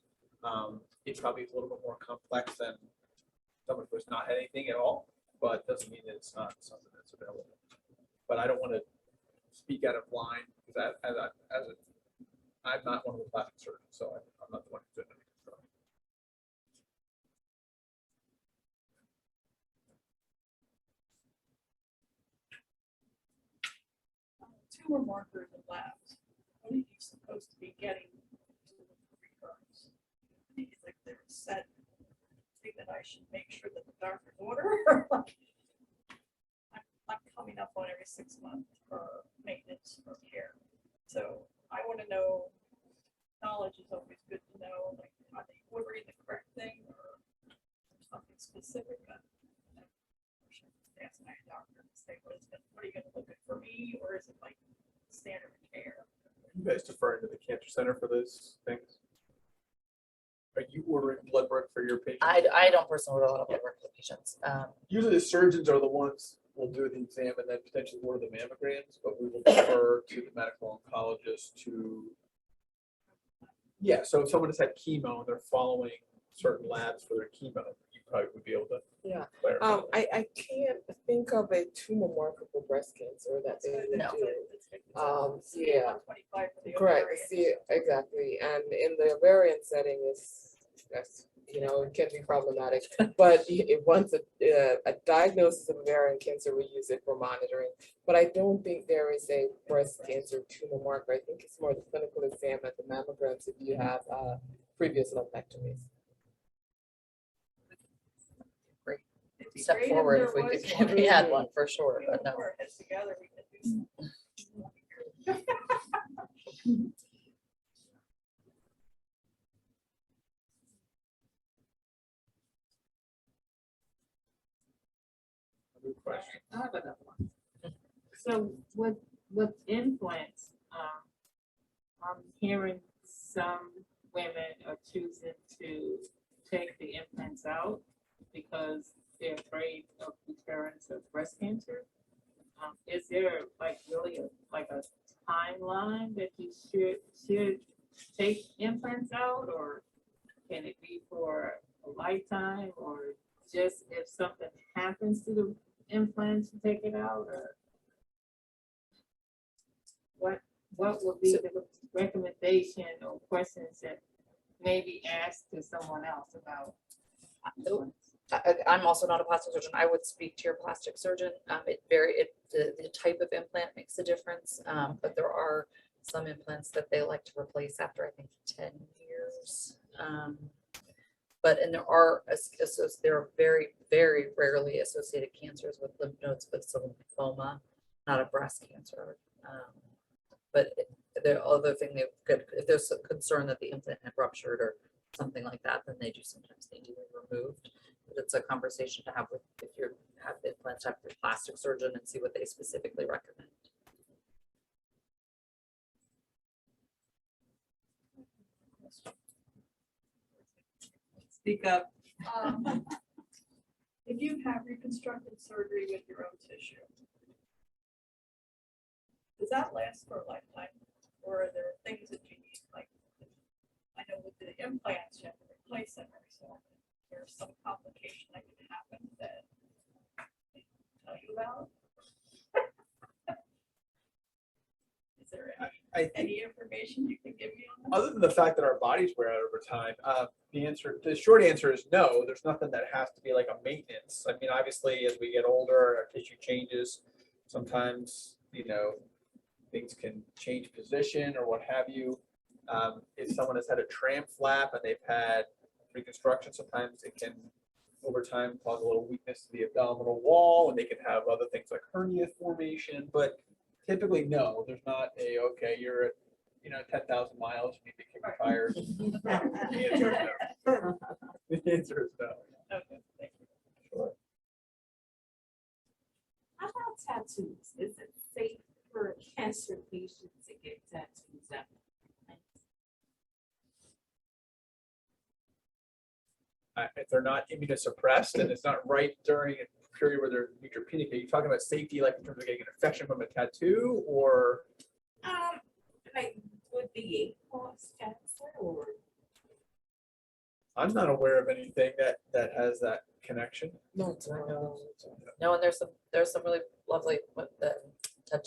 It probably is a little bit more complex than someone who's not had anything at all, but doesn't mean that it's not something that's available. But I don't want to speak out of line because I'm not one of the plastic surgeons, so I'm not the one who's doing it. Tumor markers in labs. when are you supposed to be getting to the recurrence? I think it's like there's a set thing that I should make sure that the doctor's order, like, I'm coming up on every 6 months for maintenance or care. So I want to know, knowledge is always good to know, like, are they ordering the correct thing or something specific? Ask my doctor and say, what are you gonna look at for me, or is it like standard care? You guys deferring to the cancer center for those things? Are you ordering blood work for your patients? I don't personally order a lot of blood work for patients. Usually the surgeons are the ones who will do the exam and then potentially order the mammograms, but we will defer to the medical oncologist to. Yeah, so if someone has had chemo and they're following certain labs for their chemo, you probably would be able to. Yeah. clarify. I can't think of a tumor marketable breast cancer that they would No. do. Yeah. 125 for the Correct, ovarian. see, exactly, and in the ovarian setting is, that's, it can be problematic. But once a diagnosis of ovarian cancer, we use it for monitoring. But I don't think there is a breast cancer tumor marker. I think it's more the clinical exam at the mammograms if you have previous lumpectomies. It'd be Step great forward there if we was could, one. if we had one for sure, We but would no. put our heads together, we could do some. Good question. I have another one. So with implants, I'm hearing some women are choosing to take the implants out because they're afraid of recurrence of breast cancer. Is there like really a timeline that you should take implants out, or can it be for a lifetime, or just if something happens to the implants, you take it out, or what would be the recommendation or questions that may be asked to someone else about implants? I'm also not a plastic surgeon. I would speak to your plastic surgeon. The type of implant makes a difference. But there are some implants that they like to replace after, I think, 10 years. And there are very, very rarely associated cancers with lymph nodes with some lymphoma, not a breast cancer. The other thing they could, if there's a concern that the implant had ruptured or something like that, then they do sometimes need to be removed. But it's a conversation to have with, if you have the implants, have your plastic surgeon and see what they specifically recommend. Speak up. If you have reconstructive surgery with your own tissue, does that last for a lifetime? Or are there things that you need, like, I know with the implants, you have to replace them every so often. There's some complication that can happen that they tell you about? Is there I think any information you can give me on that? other than the fact that our bodies wear out over time, the short answer is no. There's nothing that has to be like a maintenance. I mean, obviously, as we get older, our tissue changes. Sometimes, things can change position or what have you. If someone has had a tram flap and they've had reconstruction, sometimes it can, over time, cause a little weakness to the abdominal wall, and they can have other things like hernia formation. But typically, no, there's not okay, you're at 10,000 miles, you need to kick the tires. The answer is no. The answer is no. Okay, thank you. Sure. How about tattoos? Is it safe for cancer patients to get tattoos after? If they're not immunosuppressed and it's not right during a period where they're neutropenic, are you talking about safety, like in terms of getting an infection from a tattoo, or? Like, would the cause cancer or? I'm not aware of anything that has that connection. No, it's not. No, and there's some really lovely with the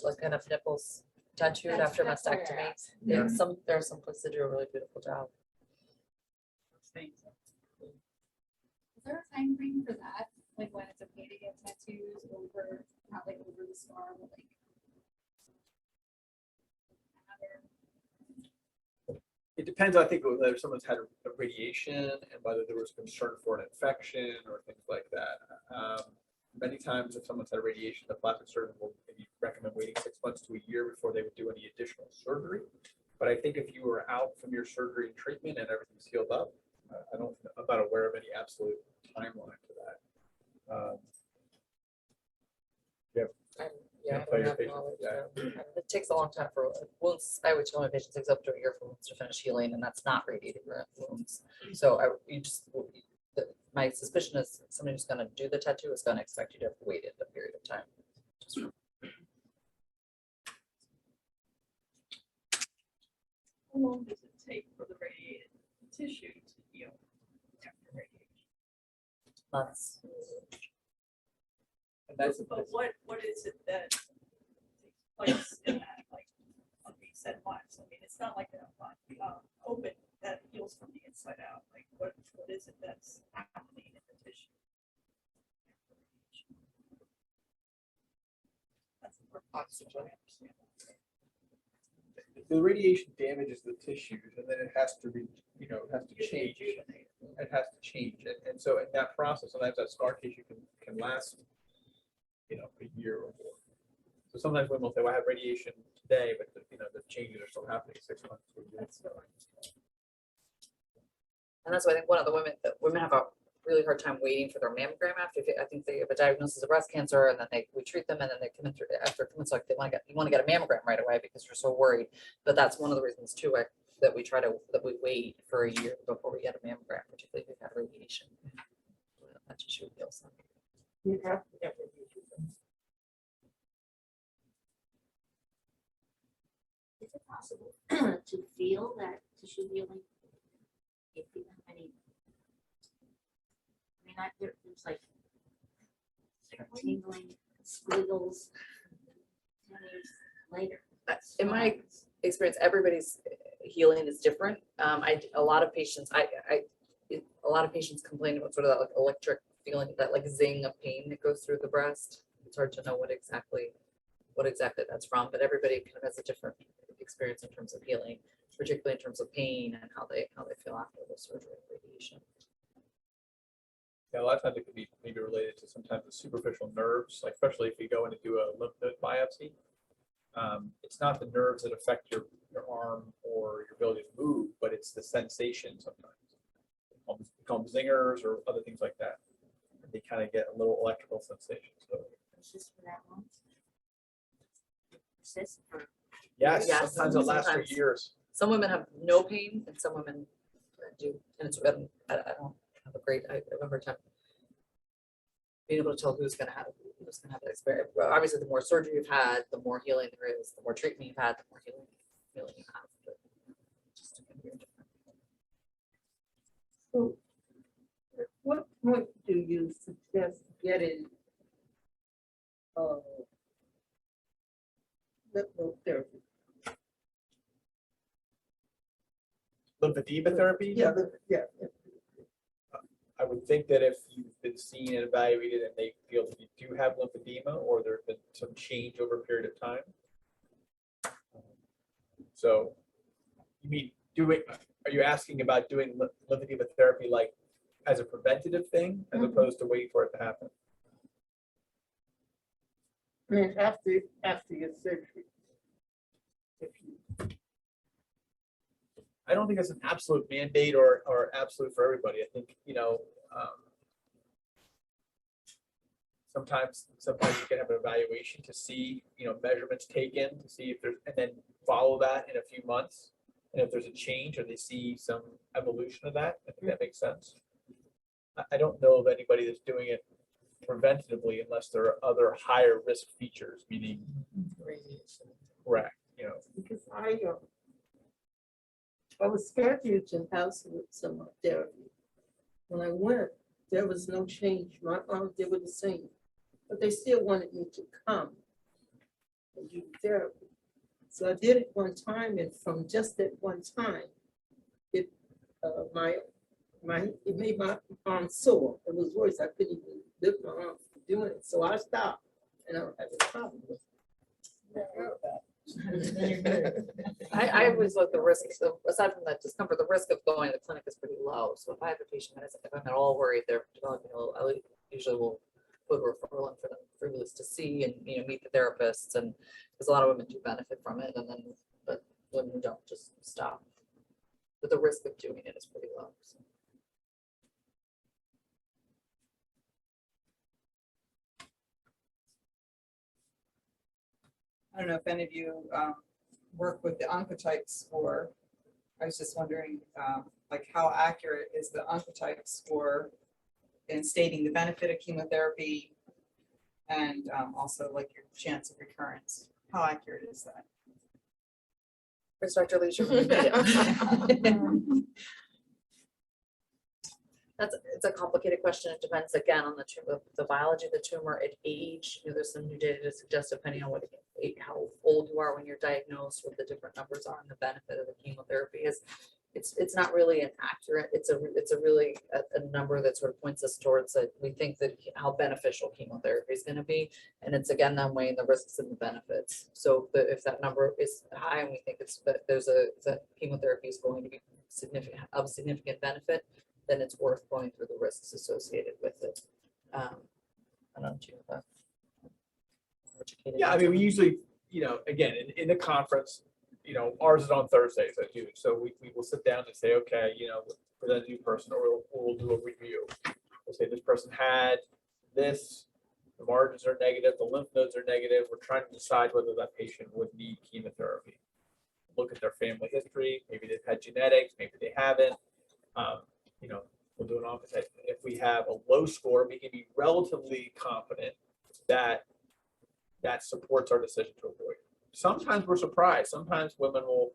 like kind of nipples tattooed after That's where mastectomy. you're at. There are some places that do a really beautiful job. Is there a time frame for that? Like when it's okay to get tattoos over, not like over the scar, but like. It depends, I think, whether someone's had a radiation and whether there was concern for an infection or things like that. Many times if someone's had a radiation, the plastic surgeon will maybe recommend waiting 6 months to a year before they would do any additional surgery. But I think if you were out from your surgery and treatment and everything's healed up, I'm not aware of any absolute timeline to that. Yeah, I tell don't your have patients knowledge, that. It takes a long time for wounds. I would tell my patients it takes up to a year for wounds to finish healing, and that's not radiated wounds. So my suspicion is somebody who's going to do the tattoo is going to expect you to have waited a period of time. How long does it take for the radiated tissue to heal after radiation? Months. And that's, But what is it that takes place in that, like, you said months, I mean, it's not like open that heals from the inside out, like, what is it that's happening in the tissue? That's the part I understand. the radiation damages the tissues and then it has to be, it has to change. It has to change. And so in that process, sometimes that scar tissue can last, a year or more. So sometimes women will say, well, I have radiation today, but the changes are still happening 6 months to a year. That's what And that's why I think one of the women have a really hard time waiting for their mammogram after. I think they have a diagnosis of breast cancer, and then we treat them, and then they come in through after it's like you want to get a mammogram right away because you're so worried. But that's one of the reasons too that we wait for a year before we get a mammogram, particularly if we've had radiation. That tissue heals. you have to get radiation. Is it possible to feel that tissue healing? If you have any, there's like tingling, squiggles 10 years later. In my experience, everybody's healing is different. A lot of patients complain about sort of that like electric feeling, that like zing of pain that goes through the breast. It's hard to know what exactly that's from, but everybody kind of has a different experience in terms of healing, particularly in terms of pain and how they feel after the surgery and radiation. Yeah, a lot of times it can be maybe related to sometimes the superficial nerves, like especially if you go in to do a lymph node biopsy. It's not the nerves that affect your arm or your ability to move, but it's the sensation sometimes. We call them zingers or other things like that. They kind of get a little electrical sensation. So It's just for that long. Persist for yes, Yes, sometimes it lasts for sometimes. years. Some women have no pain, and some women do, and it's I don't have I have a hard time being able to tell who's going to have that experience. Well, obviously, the more surgery you've had, the more healing there is. The more treatment you've had, the more healing you have. But just can be different. So, at what point do you suggest getting lymph node therapy? Lymphedema therapy? Yeah. I would think that if you've been seen and evaluated and they feel that you do have lymphedema or there's been some change over a period of time. So you mean are you asking about doing lymphedema therapy like as a preventative thing as opposed to waiting for it to happen? I mean, after your surgery. I don't think it's an absolute mandate or absolute for everybody. I think, sometimes you can have an evaluation to see, measurements taken to see if there's, and then follow that in a few months. And if there's a change or they see some evolution of that, I think that makes sense. I don't know of anybody that's doing it preventatively unless there are other higher risk features, meaning Radiation. correct, Because I was scheduled to have some therapy. When I went, there was no change. My arms, they were the same, but they still wanted me to come and do therapy. So I did it one time, and from just that one time, it made my arm sore. It was worse. I couldn't even lift my arm from doing it. So I stopped, and I don't have a problem with it. I always look the risk, so aside from that discomfort, the risk of going to the clinic is pretty low. So if I have a patient that is, if I'm at all worried they're developing a little, I usually will put a referral in for them for Bernice to see and, you know, meet the therapists, and because a lot of women do benefit from it, and then, but women who don't just stop. But the risk of doing it is pretty low. So. I don't know if any of you work with the Oncotype score. I was just wondering, like, how accurate is the Oncotype score in stating the benefit of chemotherapy and also like your chance of recurrence? How accurate is that? Where's Dr. Leisure? It's a complicated question. It depends again on the tumor, the biology of the tumor, at age. You know, there's some new data to suggest depending on how old you are when you're diagnosed, what the different numbers are and the benefit of the chemotherapy is. It's not really an accurate. It's a really a number that sort of points us towards that we think that how beneficial chemotherapy is going to be, and it's again then weighing the risks and the benefits. So if that number is high and we think it's that chemotherapy is going to be significant benefit, then it's worth going through the risks associated with it. I don't know, do you have Yeah, I mean, we usually, you know, again, in the conference, you know, ours is on Thursdays at noon. So we will sit down and say, okay, you know, for that new person, or we'll do a review. We'll say this person had this, the margins are negative, the lymph nodes are negative. We're trying to decide whether that patient would need chemotherapy. Look at their family history. Maybe they've had genetics, maybe they haven't. You know, we'll do an Oncotype. If we have a low score, we can be relatively confident that that supports our decision to avoid. Sometimes we're surprised. Sometimes women will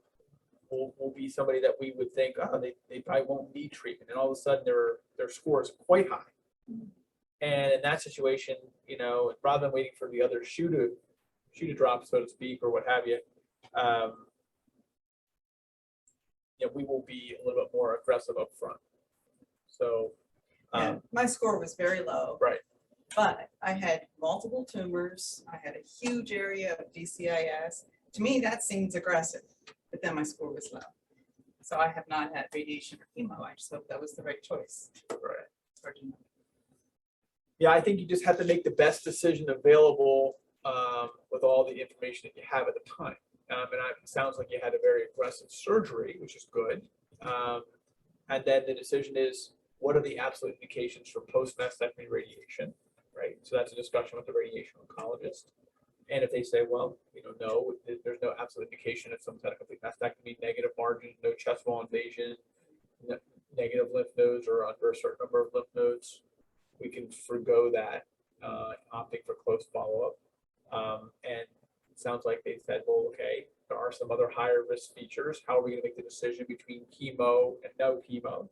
be somebody that we would think, oh, they probably won't need treatment, and all of a sudden their score is quite high. And in that situation, you know, rather than waiting for the other shoe to drop, so to speak, or what have you, you know, we will be a little bit more aggressive up front. So Yeah, my score was very low. right. But I had multiple tumors. I had a huge area of DCIS. To me, that seems aggressive, but then my score was low. So I have not had radiation or chemo. I just hope that was the right choice. Right. It's hard to know. Yeah, I think you just have to make the best decision available with all the information that you have at the time. It sounds like you had a very aggressive surgery, which is good. And then the decision is, what are the absolute indications for post-mastectomy radiation, right? So that's a discussion with the radiation oncologist. And if they say, well, you know, no, there's no absolute indication of some kind of complete mastectomy, negative margin, no chest wall invasion, negative lymph nodes or under a certain number of lymph nodes, we can forego that, opting for close follow-up. And it sounds like they said, well, okay, there are some other higher risk features. How are we going to make the decision between chemo and no chemo?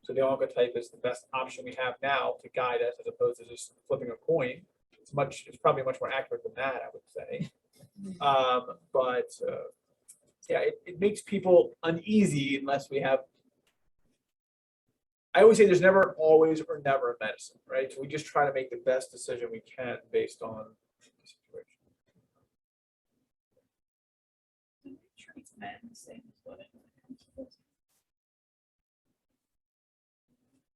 So the Oncotype is the best option we have now to guide us, as opposed to just flipping a coin. It's probably much more accurate than that, I would say. Yeah, it makes people uneasy unless we have. I always say there's never always or never in medicine, right? So we just try to make the best decision we can based on the situation. Treats men the same as women.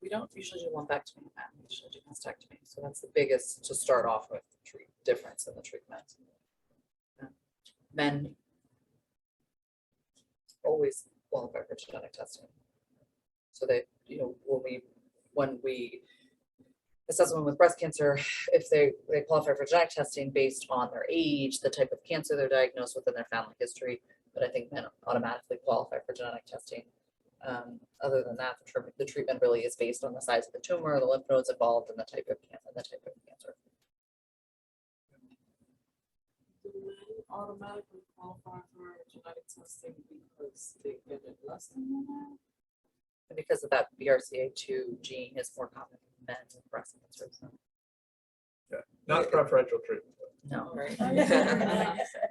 We don't usually do lumpectomy, we usually do mastectomy. So that's the biggest to start off with difference in the treatment. Men always qualify for genetic testing. So they, you know, when we assess women with breast cancer, if they qualify for genetic testing based on their age, the type of cancer they're diagnosed with, and their family history. But I think men automatically qualify for genetic testing. Other than that, the treatment really is based on the size of the tumor, the lymph nodes involved, and the type of cancer. Do men automatically qualify for genetic testing because they get it less than women? And because of that, BRCA2 gene is more common in men with breast cancer. So. Yeah, not preferential treatment. No, right?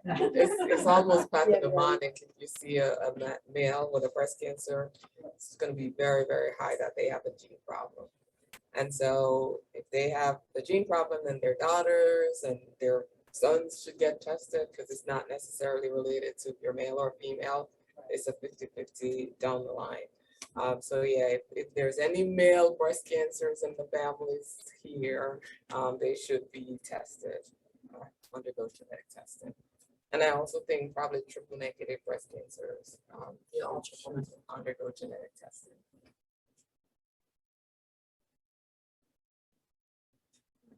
It's almost pathognomonic if you see a male with a breast cancer. It's going to be very, very high that they have a gene problem. And so if they have the gene problem, then their daughters and their sons should get tested because it's not necessarily related to if you're male or female. It's a 50-50 down the line. So yeah, if there's any male breast cancers in the families here, they should be tested, undergo genetic testing. And I also think probably triple negative breast cancers, should undergo genetic testing.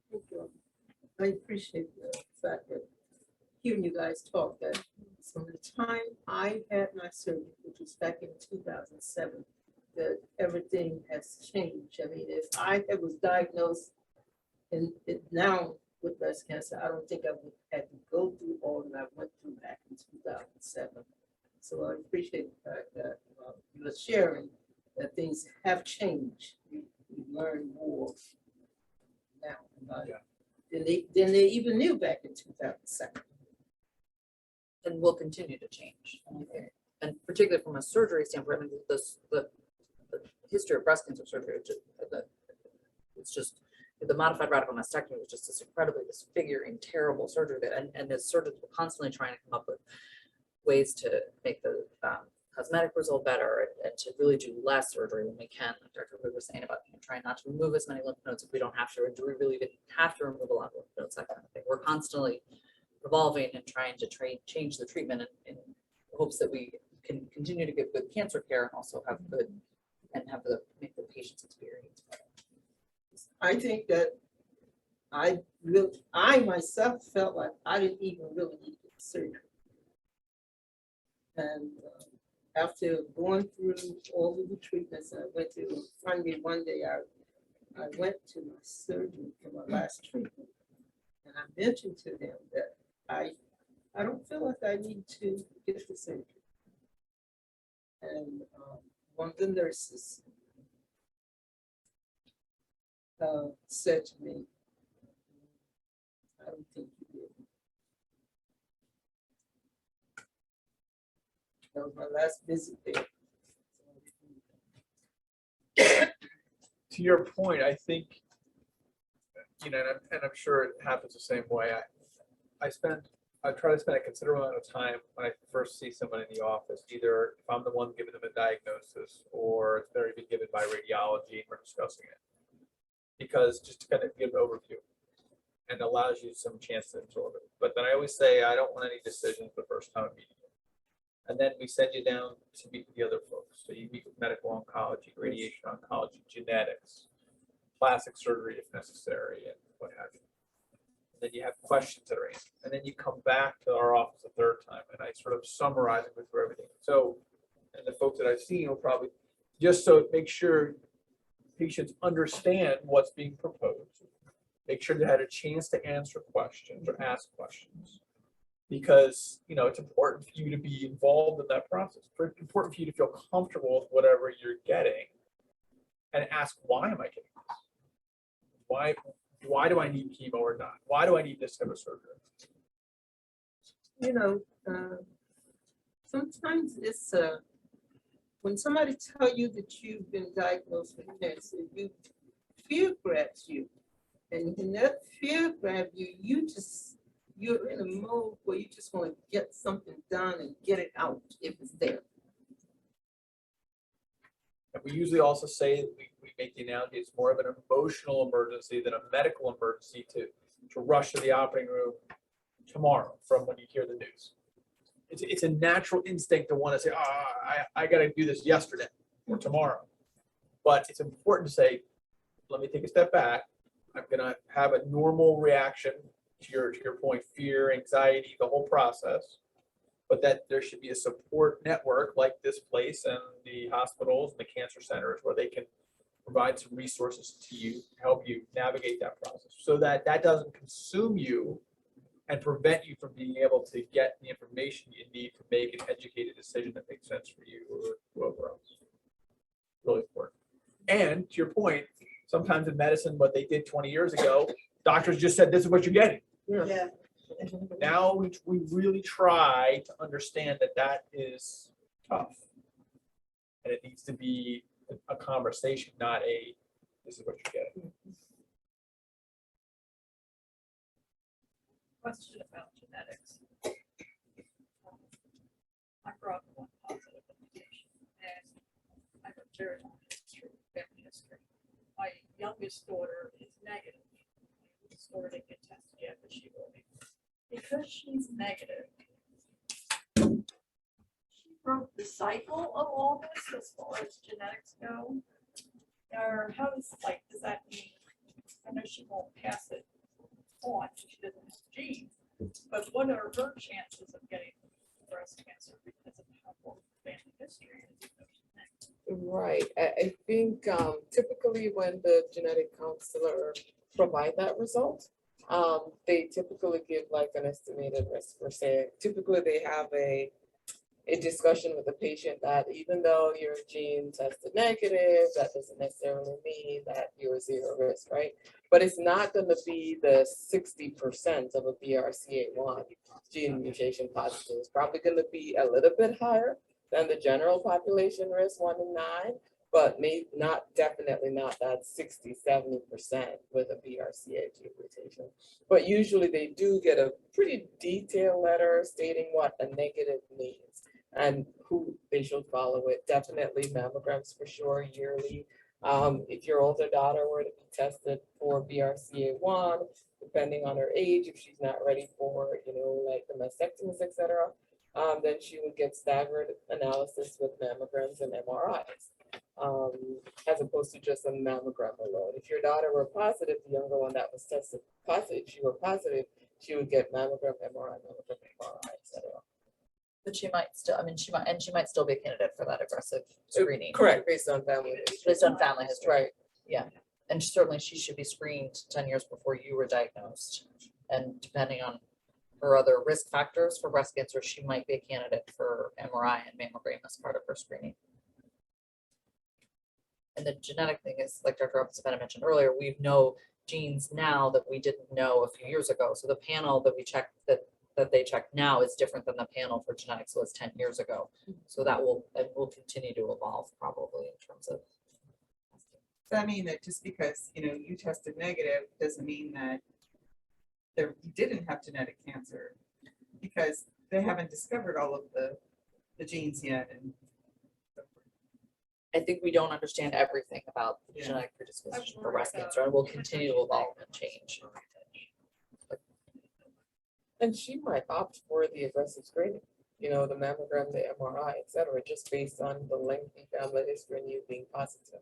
Thank you. I appreciate the fact that hearing you guys talk, that from the time I had my surgery, which was back in 2007, that everything has changed. I mean, if I was diagnosed and now with breast cancer, I don't think I would have to go through all that I went through back in 2007. So I appreciate the fact that you are sharing that things have changed. We learned more now about it than they even knew back in 2007. And will continue to change. And particularly from a surgery standpoint, I mean, the history of breast cancer surgery, it's just, the modified radical mastectomy was just this incredibly disfiguring, terrible surgery that, and as surgeons were constantly trying to come up with ways to make the cosmetic result better and to really do less surgery when we can, like Dr. Wood was saying about trying not to remove as many lymph nodes if we don't have to, or do we really even have to remove a lot of lymph nodes, that kind of thing. We're constantly evolving and trying to change the treatment in hopes that we can continue to give good cancer care and also have good and make the patient's experience better. I think that I myself felt like I didn't even really need the surgery. And after going through all of the treatments, I went to finally one day I went to my surgeon for my last treatment, and I mentioned to them that I don't feel like I need to get the surgery. And one of the nurses said to me, I don't think you did. That was my last visit there. To your point, I think, and I'm sure it happens the same way. I try to spend a considerable amount of time when I first see someone in the office, either if I'm the one giving them a diagnosis or if they're even given by radiology and we're discussing it. Because just to kind of give an overview and allows you some chance to absorb it. But then I always say, I don't want any decisions the first time meeting you. And then we send you down to meet with the other folks. So you meet with medical oncology, radiation oncology, genetics, plastic surgery if necessary, and what have you. And then you have questions that are answered. And then you come back to our office a third time, and I sort of summarize and go through everything. So, and the folks that I've seen will probably, just so make sure patients understand what's being proposed, make sure they had a chance to answer questions or ask questions. Because, it's important for you to be involved in that process. It's important for you to feel comfortable with whatever you're getting and ask, why am I getting this? Why do I need chemo or not? Why do I need this type of surgery? Sometimes it's when somebody tell you that you've been diagnosed with cancer, fear grabs you. And in that fear grab you, you're in a mode where you just want to get something done and get it out if it's there. And we usually also say that we make the analogy it's more of an emotional emergency than a medical emergency to rush to the operating room tomorrow from when you hear the news. It's a natural instinct to want to say, I got to do this yesterday or tomorrow. But it's important to say, let me take a step back. I'm going to have a normal reaction to your point, fear, anxiety, the whole process, but that there should be a support network like this place and the hospitals and the cancer centers where they can provide some resources to you to help you navigate that process so that that doesn't consume you and prevent you from being able to get the information you need to make an educated decision that makes sense for you or whoever else. Really important. And to your point, sometimes in medicine, what they did 20 years ago, doctors just said, this is what you're getting. Yeah. Now we really try to understand that that is tough. And it needs to be a conversation, not a, this is what you're getting. question about genetics. I brought one positive information, and I have a very long history, family history. My youngest daughter is negative. My oldest daughter didn't get tested yet, but she will be. Because she's negative, she broke the cycle of all this as far as genetics go. Or how does, like, does that mean, I know she won't pass it on, she doesn't have genes, but what are her chances of getting breast cancer because of how old family history is? Right, I think typically when the genetic counselor provide that result, they typically give like an estimated risk per se. Typically, they have a discussion with the patient that even though your gene tested negative, that doesn't necessarily mean that you're zero risk, right? But it's not gonna be the 60% of a BRCA1 gene mutation positive. It's probably gonna be a little bit higher than the general population risk, 1 in 9, but definitely not that 60-70% with a BRCA gene mutation. But usually they do get a pretty detailed letter stating what a negative means and who they should follow it. Definitely mammograms for sure yearly. If your older daughter were to be tested for BRCA1, depending on her age, if she's not ready for, like the mastectomies, etc., then she would get staggered analysis with mammograms and MRIs, as opposed to just a mammogram alone. If your daughter were positive, the younger one that was tested positive, if she were positive, she would get mammogram, MRI, etc. But she might still, she might still be a candidate for that aggressive screening. Correct, based on family history. Based on family history. Right. Yeah, and certainly she should be screened 10 years before you were diagnosed. And depending on her other risk factors for breast cancer, she might be a candidate for MRI and mammogram as part of her screening. And the genetic thing is, like Dr. Robinson-Bennett mentioned earlier, we know genes now that we didn't know a few years ago. So the panel that we checked that they check now is different than the panel for genetics was 10 years ago. So that will continue to evolve probably in terms of. Does that mean that just because, you tested negative doesn't mean that you didn't have genetic cancer? Because they haven't discovered all of the genes yet. And I think we don't understand everything about the Yeah. genetic predisposition for worried breast about cancer, and will continue to evolve and change. And she might opt for the aggressive screening, the mammogram, the MRI, etc., just based on the lengthy family history and you being positive.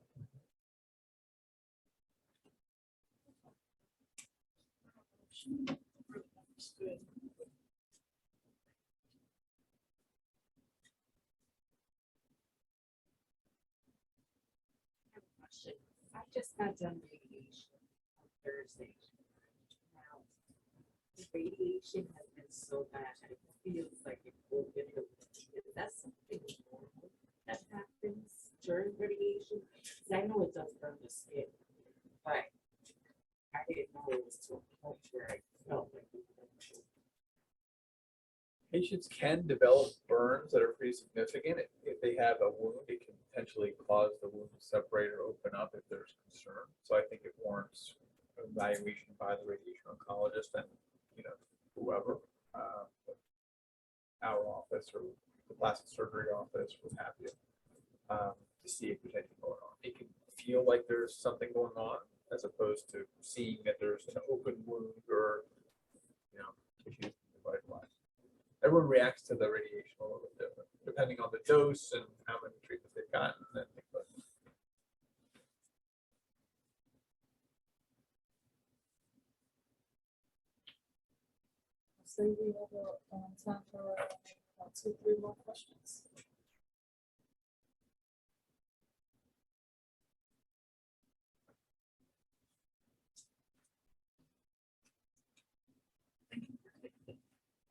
I just got done radiation on Thursday. Now, the radiation has been so bad that it feels like it will get a Is that something normal that happens during radiation? Because I know it does burn the skin, but I didn't know it was to a point where I felt like it was. Patients can develop burns that are pretty significant. If they have a wound, it can potentially cause the wound to separate or open up if there's concern. So I think it warrants evaluation by the radiation oncologist and, whoever, our office or the plastic surgery office was happy to see if there's anything going on. It can feel like there's something going on as opposed to seeing that there's an open wound or, issues vitalized. Everyone reacts to the radiation a little bit different, depending on the dose and how many treatments they've gotten and things like that. So we have time for 2-3 more questions.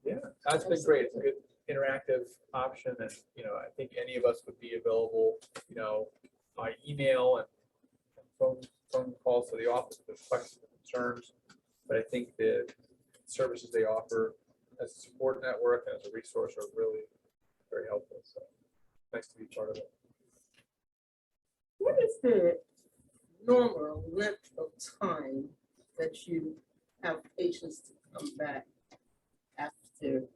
Yeah, that's been great. It's a good interactive option, and I think any of us would be available, by email and phone calls to the office if there's questions and concerns. But I think the services they offer as a support network and as a resource are really very helpful. So nice to be part of it. What is the normal length of time that you have patients to come back to.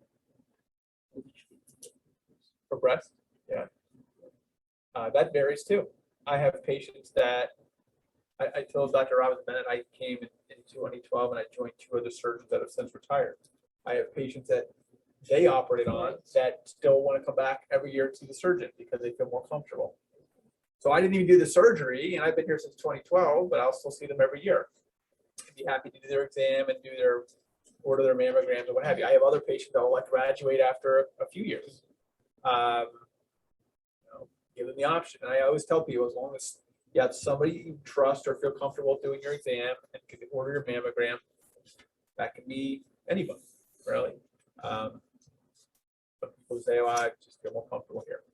For breast, yeah. That varies too. I have patients that, I told Dr. Robinson-Bennett, I came in 2012 and I joined 2 other surgeons that have since retired. I have patients that they operate on that still want to come back every year to the surgeon because they feel more comfortable. So I didn't even do the surgery, and I've been here since 2012, but I'll still see them every year. I'd be happy to do their exam and order their mammograms or what have you. I have other patients that will like graduate after a few years. Give them the option. And I always tell people, as long as you have somebody you trust or feel comfortable doing your exam and can order your mammogram, that can be anybody, really. But people say, "Oh, I just feel more comfortable here."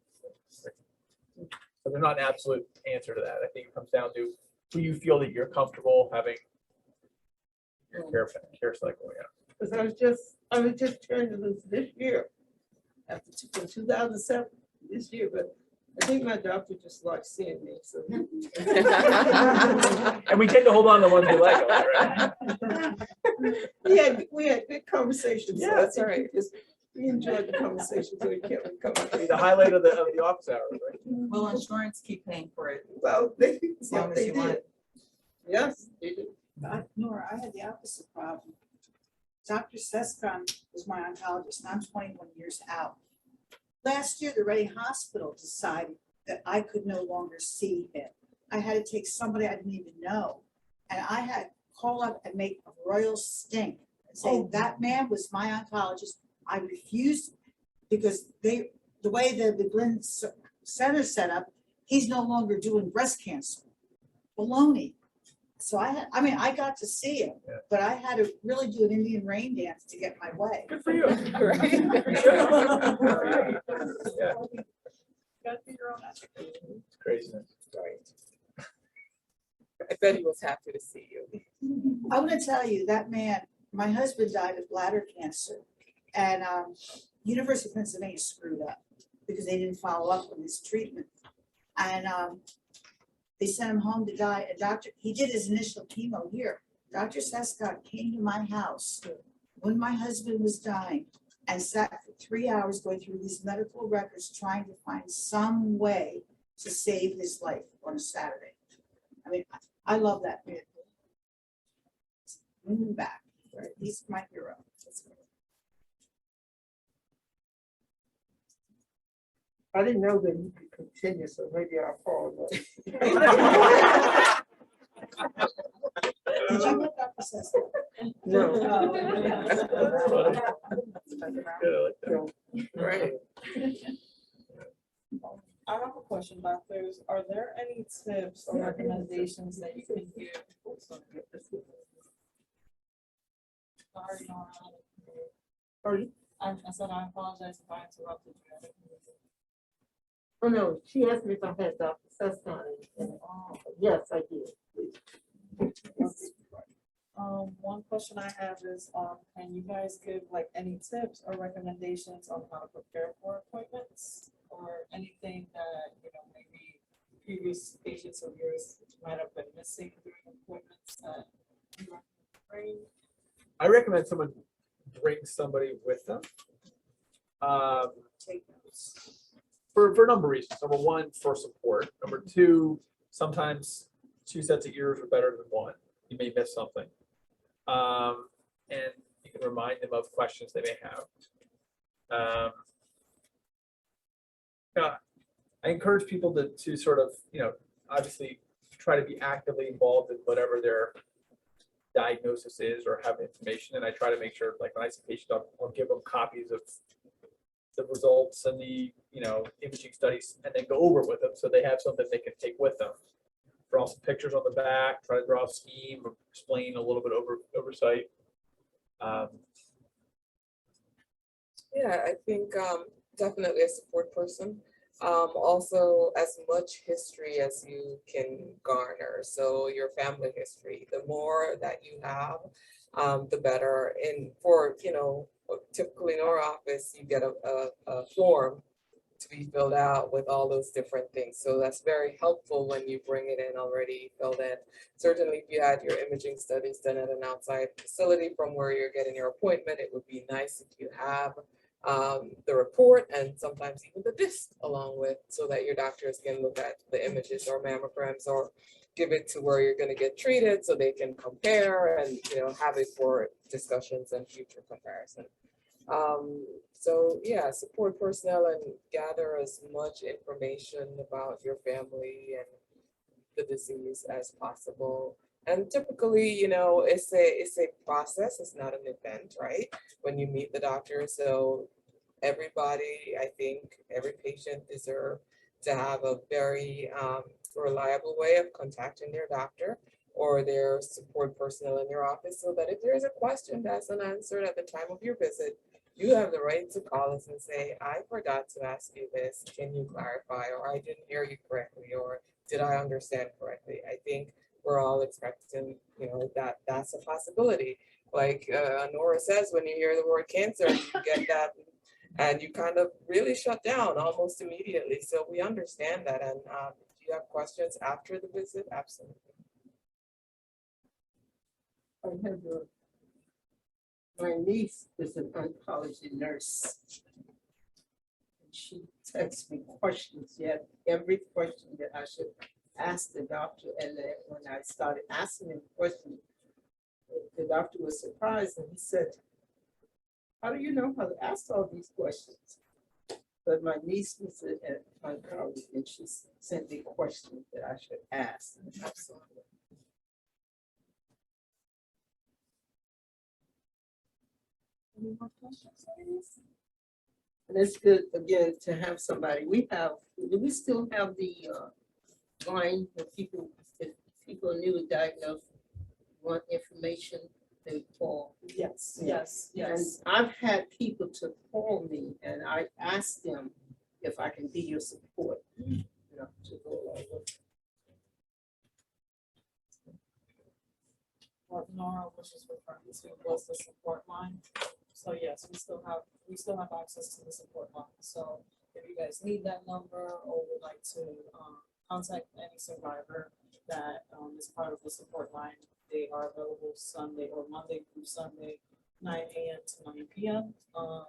So there's not an absolute answer to that. I think it comes down to who you feel that you're comfortable having your care cycle. Yeah. Because I was just trying to lose this year, after 2007, this year, but I think my doctor just likes seeing me, so. And we tend to hold on to the ones we like, right? We had good conversations. So Yeah, I that's think all right. We enjoyed the conversation, so we kept coming. The highlight of the office hours, right? Will insurance keep paying for it? Well, As long as you want did. it. Yes, they did. Nora, I had the opposite problem. Dr. Sescon was my oncologist, and I'm 21 years out. Last year, the Reading Hospital decided that I could no longer see him. I had to take somebody I didn't even know, and I had to call up and make a royal stink and say, that man was my oncologist. I refused because the way the McLendon Center set up, he's no longer doing breast cancer. Baloney. So I got to see him, but I had to really do an Indian rain dance to get my way. Good for you. Right? Yeah, Gotta be your own advocate. it's craziness. Right. I bet he was happy to see you. I want to tell you, that man, my husband died of bladder cancer, and University of Pennsylvania screwed up because they didn't follow up on his treatment. And they sent him home to die. He did his initial chemo here. Dr. Sescott came to my house when my husband was dying and sat for 3 hours going through these medical records, trying to find some way to save his life on a Saturday. I mean, I love that man. Bring him back. Right? He's my hero. I didn't know that you could continue, so maybe I'll follow Did you look up the system? No. Right. I have a question, doctors. Are there any tips or recommendations that you can give? Sorry, Nora. Sorry? I said I apologize if I interrupted you. Oh, no, she asked me if I had Dr. Sescon, and yes, I did. One question I have is, can you guys give like any tips or recommendations on how to prepare for appointments or anything that, maybe previous patients of yours might have been missing during appointments that you want to bring? I recommend someone bring somebody with them. Take notes. For a number of reasons. Number one, for support. Number two, sometimes 2 sets of ears are better than one. You may miss something. And you can remind them of questions they may have. Yeah, I encourage people to sort of, obviously try to be actively involved in whatever their diagnosis is or have information. And I try to make sure, like when I see patients, I'll give them copies of the results and the imaging studies, and then go over with them so they have something they can take with them. Draw some pictures on the back, try to draw a scheme, or explain a little bit oversight. Yeah, I think definitely a support person. Also, as much history as you can garner. So your family history, the more that you have, the better. And for, typically in our office, you get a form to be filled out with all those different things. So that's very helpful when you bring it in already filled in. Certainly, if you had your imaging studies done at an outside facility from where you're getting your appointment, it would be nice if you have the report and sometimes even the disc along with, so that your doctors can look at the images or mammograms or give it to where you're going to get treated so they can compare and, you know, have it for discussions and future comparison. So yeah, support personnel and gather as much information about your family and the disease as possible. And typically, you know, it's a process, it's not an event, right? When you meet the doctor. So everybody, I think every patient deserves to have a very reliable way of contacting their doctor or their support personnel in your office, so that if there's a question that's unanswered at the time of your visit, you have the right to call us and say, I forgot to ask you this, can you clarify? Or I didn't hear you correctly, or did I understand correctly? I think we're all expecting, you know, that that's a possibility. Like Nora says, when you hear the word cancer, you get that and you kind of really shut down almost immediately. So we understand that. And if you have questions after the visit, absolutely. I have my niece is an oncology nurse. She texts me questions, yet every question that I should ask the doctor. And then when I started asking him questions, the doctor was surprised and he said, how do you know how to ask all these questions? But my niece was an oncologist and she sent me questions that I should ask. Absolutely. Any more questions, ladies? And it's good again to have somebody. Do we still have the line where people, if people are newly diagnosed, want information, they call? Yes, Yeah. yes, yes. And I've had people to call me and I asked them if I can be your support, you know, to go along with. What Nora was just referring to was the support line. So yes, we still have access to the support line. So if you guys need that number or would like to contact any survivor that is part of the support line, they are available Sunday or Monday through Sunday, 9 a.m. to 9 p.m.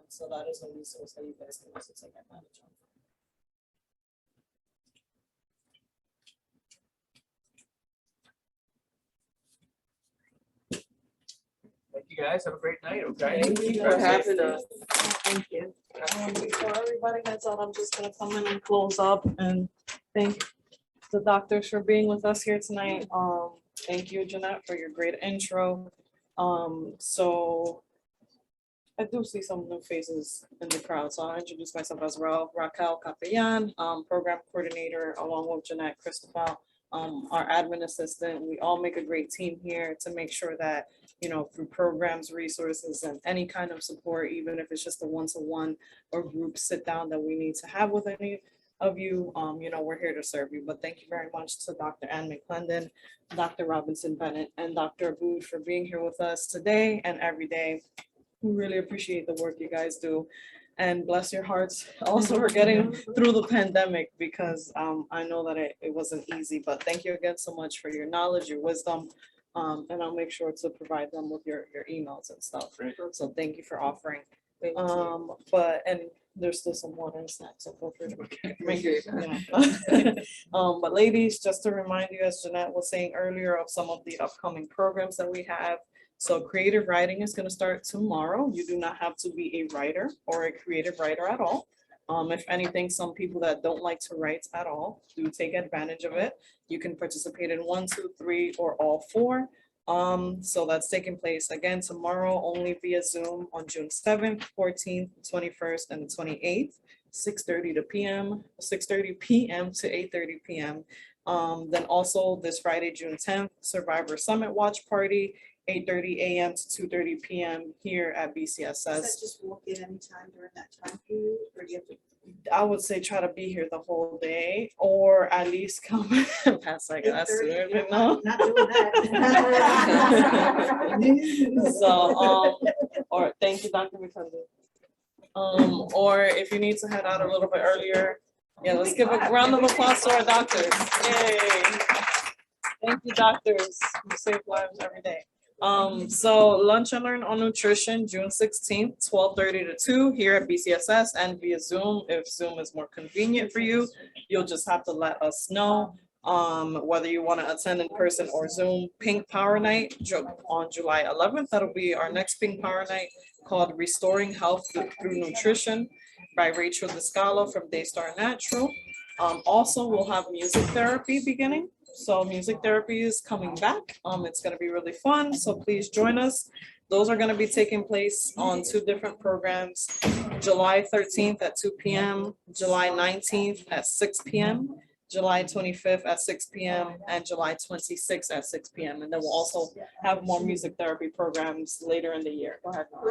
So that is a resource that you guys can also take advantage of. Thank you guys. Have a great night. Okay. Thank you for having us. Thank you. Before everybody heads out, I'm just gonna come in and close up and thank the doctors for being with us here tonight. Thank you, Jeanette, for your great intro. So I do see some new faces in the crowd, so I'll introduce myself as well. Raquel Capellan, program coordinator, along with Jeanette Christopher, our admin assistant. We all make a great team here to make sure that, you know, through programs, resources, and any kind of support, even if it's just a one-to-one or group sit down that we need to have with any of you, you know, we're here to serve you. But thank you very much to Dr. McLendon, Dr. Robinson-Bennett, and Dr. Abboud for being here with us today and every day. We really appreciate the work you guys do. And bless your hearts also for getting through the pandemic, because I know that it wasn't easy. But thank you again so much for your knowledge, your wisdom. And I'll make sure to provide them with your emails and stuff. Great. So thank you for offering. Thank you. And there's still some water and snacks, so feel free to Thank you. but ladies, just to remind you, as Jeanette was saying earlier, of some of the upcoming programs that we have. So creative writing is going to start tomorrow. You do not have to be a writer or a creative writer at all. If anything, some people that don't like to write at all do take advantage of it. You can participate in 1, 2, 3, or all 4. So that's taking place again tomorrow, only via Zoom on June 7th, 14th, 21st, and the 28th, 6:30 p.m. to 8:30 p.m. Then also this Friday, June 10th, Survivor Summit Watch Party, 8:30 a.m. to 2:30 p.m. here at BCSS. Does that just walk in anytime during that time period, or do you have to? I would say try to be here the whole day, or at least come past like us. 8:30? No. Not doing that. So, or thank you, Dr. McLendon. Or if you need to head out a little bit earlier, yeah, let's give a round of applause to our doctors. Yay. Thank you, doctors. You save lives every day. So lunch and learn on nutrition, June 16th, 12:30 to 2 here at BCSS and via Zoom. If Zoom is more convenient for you, you'll just have to let us know. Whether you want to attend in person or Zoom. Pink Power Night on July 11th. That'll be our next Pink Power Night, called Restoring Health Through Nutrition by Rachel Descalo from Daystar Natural. Also, we'll have music therapy beginning. So music therapy is coming back. It's gonna be really fun, so please join us. Those are gonna be taking place on 2 different programs, July 13th at 2 p.m., July 19th at 6 p.m., July 25th at 6 p.m. and July 26th at 6 p.m. And then we'll also have more music therapy programs later in the year. Go ahead, Nora.